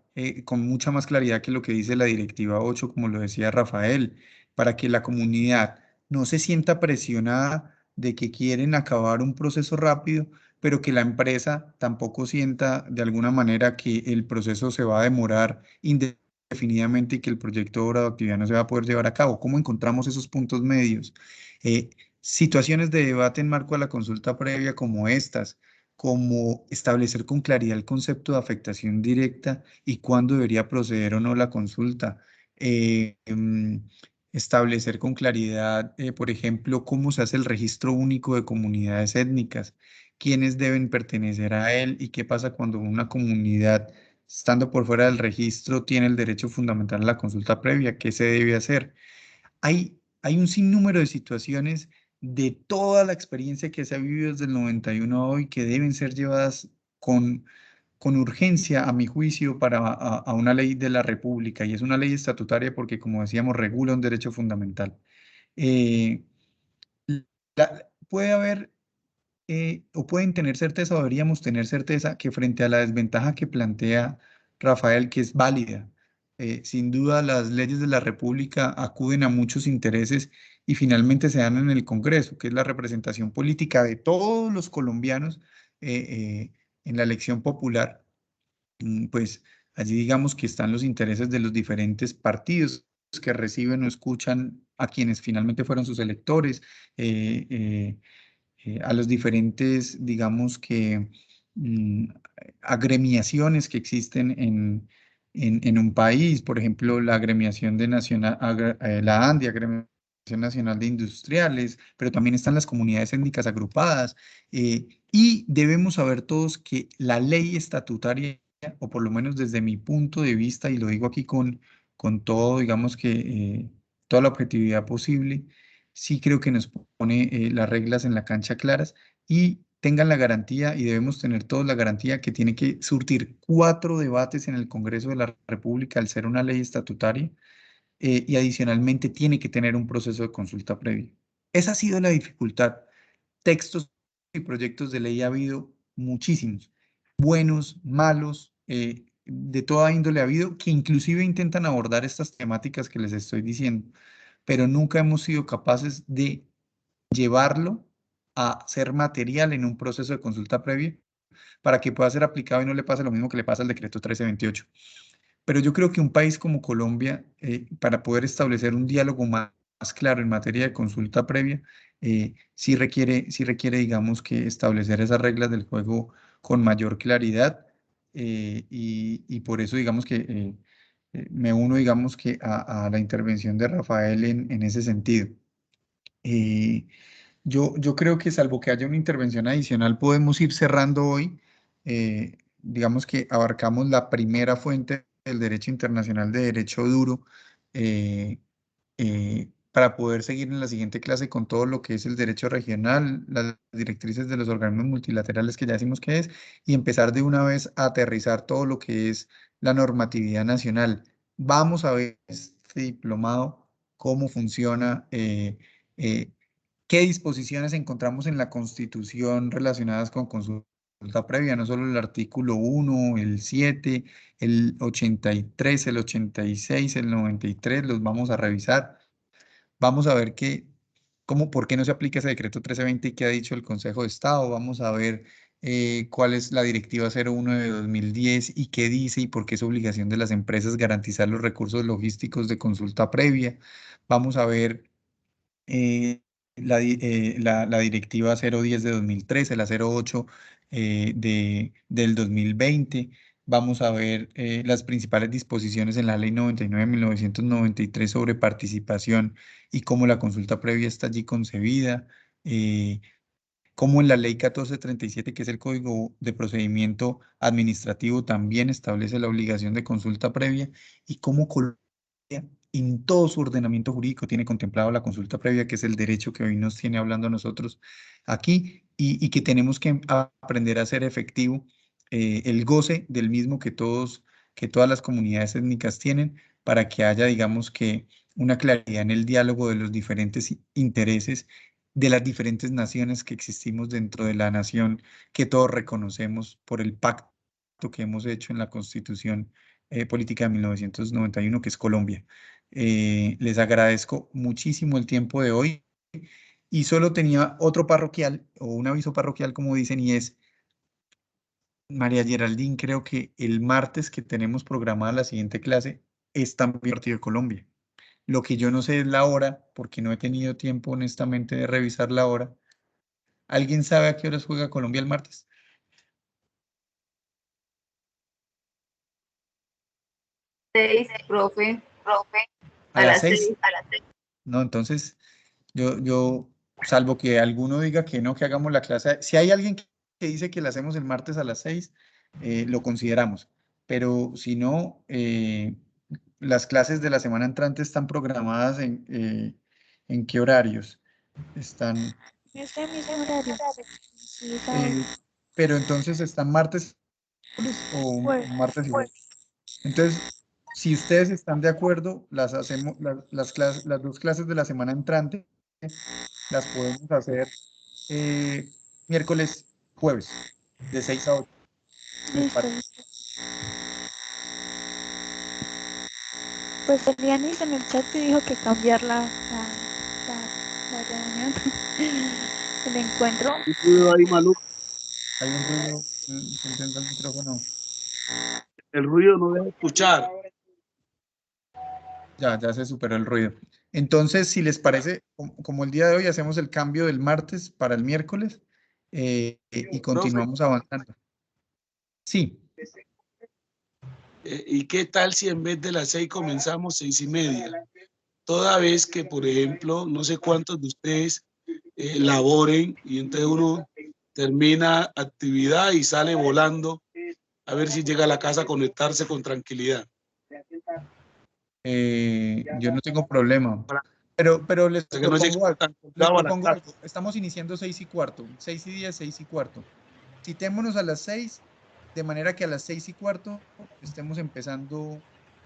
con mucha más claridad que lo que dice la Directiva 8, como lo decía Rafael, para que la comunidad no se sienta presionada de que quieren acabar un proceso rápido, pero que la empresa tampoco sienta de alguna manera que el proceso se va a demorar indefinidamente y que el proyecto de obra o actividad no se va a poder llevar a cabo. ¿Cómo encontramos esos puntos medios? Situaciones de debate en marco de la consulta previa como estas, como establecer con claridad el concepto de afectación directa y cuándo debería proceder o no la consulta. Establecer con claridad, por ejemplo, cómo se hace el registro único de comunidades étnicas, quiénes deben pertenecer a él y qué pasa cuando una comunidad, estando por fuera del registro, tiene el derecho fundamental a la consulta previa, qué se debe hacer. Hay un sinnúmero de situaciones de toda la experiencia que se ha vivido desde el 91 a hoy que deben ser llevadas con urgencia, a mi juicio, a una ley de la República, y es una ley estatutaria porque, como decíamos, regula un derecho fundamental. Puede haber, o pueden tener certeza, o deberíamos tener certeza, que frente a la desventaja que plantea Rafael, que es válida, sin duda las leyes de la República acuden a muchos intereses y finalmente se dan en el Congreso, que es la representación política de todos los colombianos en la elección popular. Pues allí digamos que están los intereses de los diferentes partidos que reciben o escuchan a quienes finalmente fueron sus electores, a los diferentes, digamos que, agremiaciones que existen en un país, por ejemplo, la agremiación de la ANDI, Agremiación Nacional de Industriales, pero también están las comunidades étnicas agrupadas, y debemos saber todos que la ley estatutaria, o por lo menos desde mi punto de vista, y lo digo aquí con todo, digamos que toda la objetividad posible, sí creo que nos pone las reglas en la cancha claras y tengan la garantía, y debemos tener todos la garantía, que tiene que surtir 4 debates en el Congreso de la República al ser una ley estatutaria, y adicionalmente tiene que tener un proceso de consulta previa. Esa ha sido la dificultad. Textos y proyectos de ley ha habido muchísimos, buenos, malos, de toda índole ha habido, que inclusive intentan abordar estas temáticas que les estoy diciendo, pero nunca hemos sido capaces de llevarlo a ser material en un proceso de consulta previa para que pueda ser aplicado y no le pase lo mismo que le pasa al decreto 1328. Pero yo creo que un país como Colombia, para poder establecer un diálogo más claro en materia de consulta previa, sí requiere, digamos, que establecer esas reglas del juego con mayor claridad, y por eso, digamos que me uno, digamos, que a la intervención de Rafael en ese sentido. Yo creo que, salvo que haya una intervención adicional, podemos ir cerrando hoy. Digamos que abarcamos la primera fuente del derecho internacional de derecho duro, para poder seguir en la siguiente clase con todo lo que es el derecho regional, las directrices de los organismos multilaterales que ya decimos que es, y empezar de una vez a aterrizar todo lo que es la normatividad nacional. Vamos a ver este diplomado, cómo funciona, qué disposiciones encontramos en la Constitución relacionadas con consulta previa, no solo el artículo 1, el 7, el 83, el 86, el 93, los vamos a revisar. Vamos a ver por qué no se aplica ese decreto 1320 y qué ha dicho el Consejo de Estado. Vamos a ver cuál es la directiva 01 de 2010 y qué dice y por qué es obligación de las empresas garantizar los recursos logísticos de consulta previa. Vamos a ver la directiva 010 de 2013, la 08 del 2020. Vamos a ver las principales disposiciones en la Ley 99 de 1993 sobre participación y cómo la consulta previa está allí concebida. Cómo en la Ley 1437, que es el Código de Procedimiento Administrativo, también establece la obligación de consulta previa, y cómo Colombia en todo su ordenamiento jurídico tiene contemplado la consulta previa, que es el derecho que hoy nos tiene hablando a nosotros aquí, y que tenemos que aprender a hacer efectivo el goce del mismo que todas las comunidades étnicas tienen, para que haya, digamos, que una claridad en el diálogo de los diferentes intereses de las diferentes naciones que existimos dentro de la nación que todos reconocemos por el pacto que hemos hecho en la Constitución Política de 1991, que es Colombia. Les agradezco muchísimo el tiempo de hoy, y solo tenía otro parroquial, o un aviso parroquial, como dicen, y es, María Geraldine, creo que el martes que tenemos programada la siguiente clase es también partido de Colombia. Lo que yo no sé es la hora, porque no he tenido tiempo, honestamente, de revisar la hora. ¿Alguien sabe a qué horas juega Colombia el martes? Profe. ¿A las 6? No, entonces, yo, salvo que alguno diga que no, que hagamos la clase. Si hay alguien que dice que la hacemos el martes a las 6, lo consideramos. Pero si no, las clases de la semana entrante están programadas ¿en qué horarios? Están, Este mismo horario. Sí, pero entonces están martes o Jueves. martes y jueves. Entonces, si ustedes están de acuerdo, las hacemos, las dos clases de la semana entrante las podemos hacer miércoles, jueves, de 6 a 8. Listo. Pues Elianis en el chat te dijo que cambiar la reunión, el encuentro. Un ruido ahí maluco. Hay un ruido, se intenta el micrófono. El ruido no deja escuchar. Ya se superó el ruido. Entonces, si les parece, como el día de hoy hacemos el cambio del martes para el miércoles y continuamos avanzando. Sí. ¿Y qué tal si en vez de las 6 comenzamos 6:30? Toda vez que, por ejemplo, no sé cuántos de ustedes laboren y entonces uno termina actividad y sale volando a ver si llega a la casa a conectarse con tranquilidad. Yo no tengo problema, pero les propongo algo. Estamos iniciando 6:15, 6:10, 6:15. Citémonos a las 6, de manera que a las 6:15 estemos empezando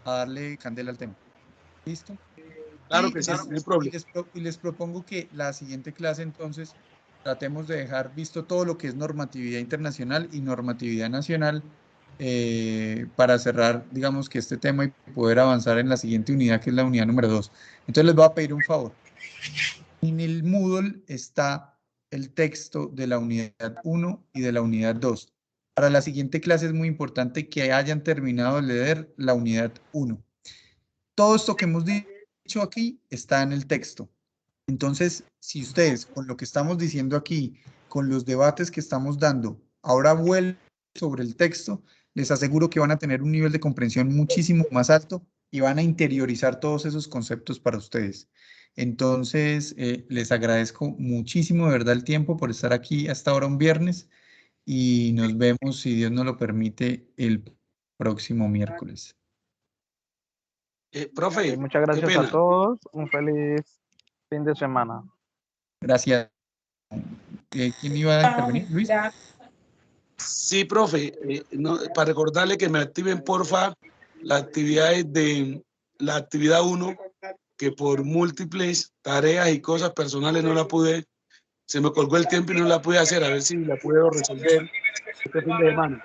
a darle candela al tema. ¿Listo? Claro que sí, no hay problema. Y les propongo que la siguiente clase, entonces, tratemos de dejar visto todo lo que es normatividad internacional y normatividad nacional para cerrar, digamos, que este tema y poder avanzar en la siguiente unidad, que es la unidad número 2. Entonces, les voy a pedir un favor. En el Moodle está el texto de la unidad 1 y de la unidad 2. Para la siguiente clase es muy importante que hayan terminado de leer la unidad 1. Todo esto que hemos dicho aquí está en el texto. Entonces, si ustedes, con lo que estamos diciendo aquí, con los debates que estamos dando, ahora vuelven sobre el texto, les aseguro que van a tener un nivel de comprensión muchísimo más alto y van a interiorizar todos esos conceptos para ustedes. Entonces, les agradezco muchísimo de verdad el tiempo por estar aquí hasta ahora un viernes y nos vemos, si Dios nos lo permite, el próximo miércoles. Profe, muchas gracias a todos. Un feliz fin de semana. Gracias. ¿Quién iba a intervenir? Luis. Sí, profe. Para recordarle que me activen, porfa, las actividades de la actividad 1, que por múltiples tareas y cosas personales no la pude, se me colgó el tiempo y no la pude hacer. A ver si la puedo resolver este fin de semana.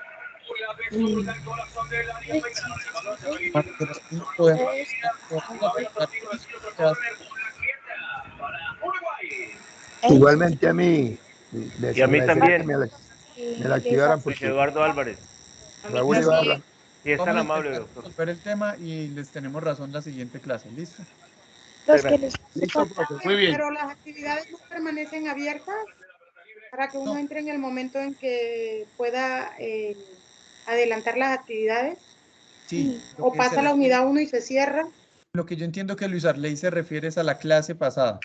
Igualmente a mí. Y a mí también. Me la activaran porque... Eduardo Álvarez. Raúl Ibarra. Sí, es tan Vamos a amable, intentar doctor. resolver el tema y les tenemos razón la siguiente clase. ¿Listo? Listo, profe. Muy bien. Pero las actividades no permanecen abiertas para que uno entre en el momento en que pueda adelantar las actividades. Sí. O pasa la unidad 1 y se cierra. Lo que yo entiendo que Luis Arley se refiere es a la clase pasada.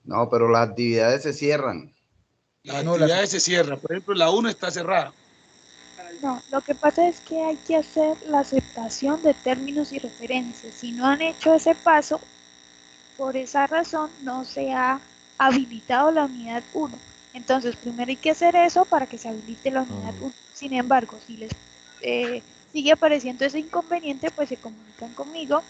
No, pero las actividades se cierran. Las actividades se cierran. Por ejemplo, la 1 está cerrada. No, lo que pasa es que hay que hacer la aceptación de términos y referencias. Si no han hecho ese paso, por esa razón no se ha habilitado la unidad 1. Entonces, primero hay que hacer eso para que se habilite la unidad 1. Sin embargo, si les sigue apareciendo ese inconveniente, pues se comunican conmigo,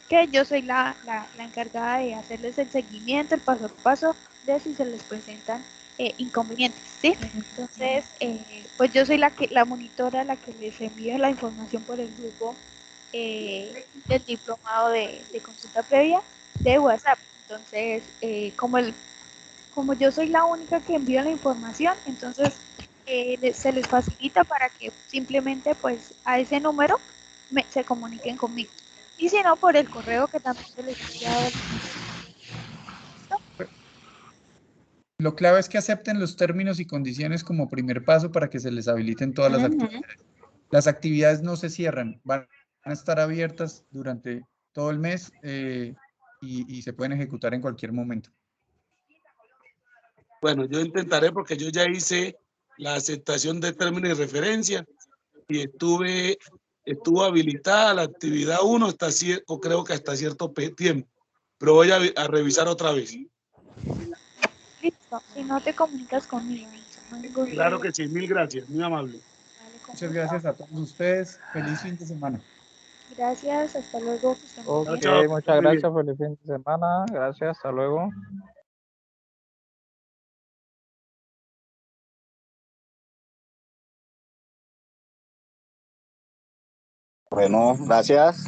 que yo soy la encargada de hacerles el seguimiento, el paso a paso de si se les presentan inconvenientes, ¿sí? Entonces, pues yo soy la monitora, la que les envío la información por el grupo del diplomado de consulta previa de WhatsApp. Entonces, como yo soy la única que envío la información, entonces se les facilita para que simplemente pues a ese número se comuniquen conmigo. Y si no, por el correo que también se les ha enviado. Lo clave es que acepten los términos y condiciones como primer paso para que se les habiliten todas las actividades. Las actividades no se cierran, van a estar abiertas durante todo el mes y se pueden ejecutar en cualquier momento. Bueno, yo intentaré porque yo ya hice la aceptación de términos y referencia y estuvo habilitada la actividad 1 hasta creo que hasta cierto tiempo, pero voy a revisar otra vez. Listo, si no te comunicas conmigo. No hay ningún Claro problema. que sí, mil gracias, muy amable. Vale, con Muchas gusto. gracias a todos ustedes. Feliz fin de semana. Gracias, hasta luego. Que estén muy Ok, bien. Chao, muchas muy bien. gracias, feliz fin de semana. Gracias, hasta luego. Bueno, gracias.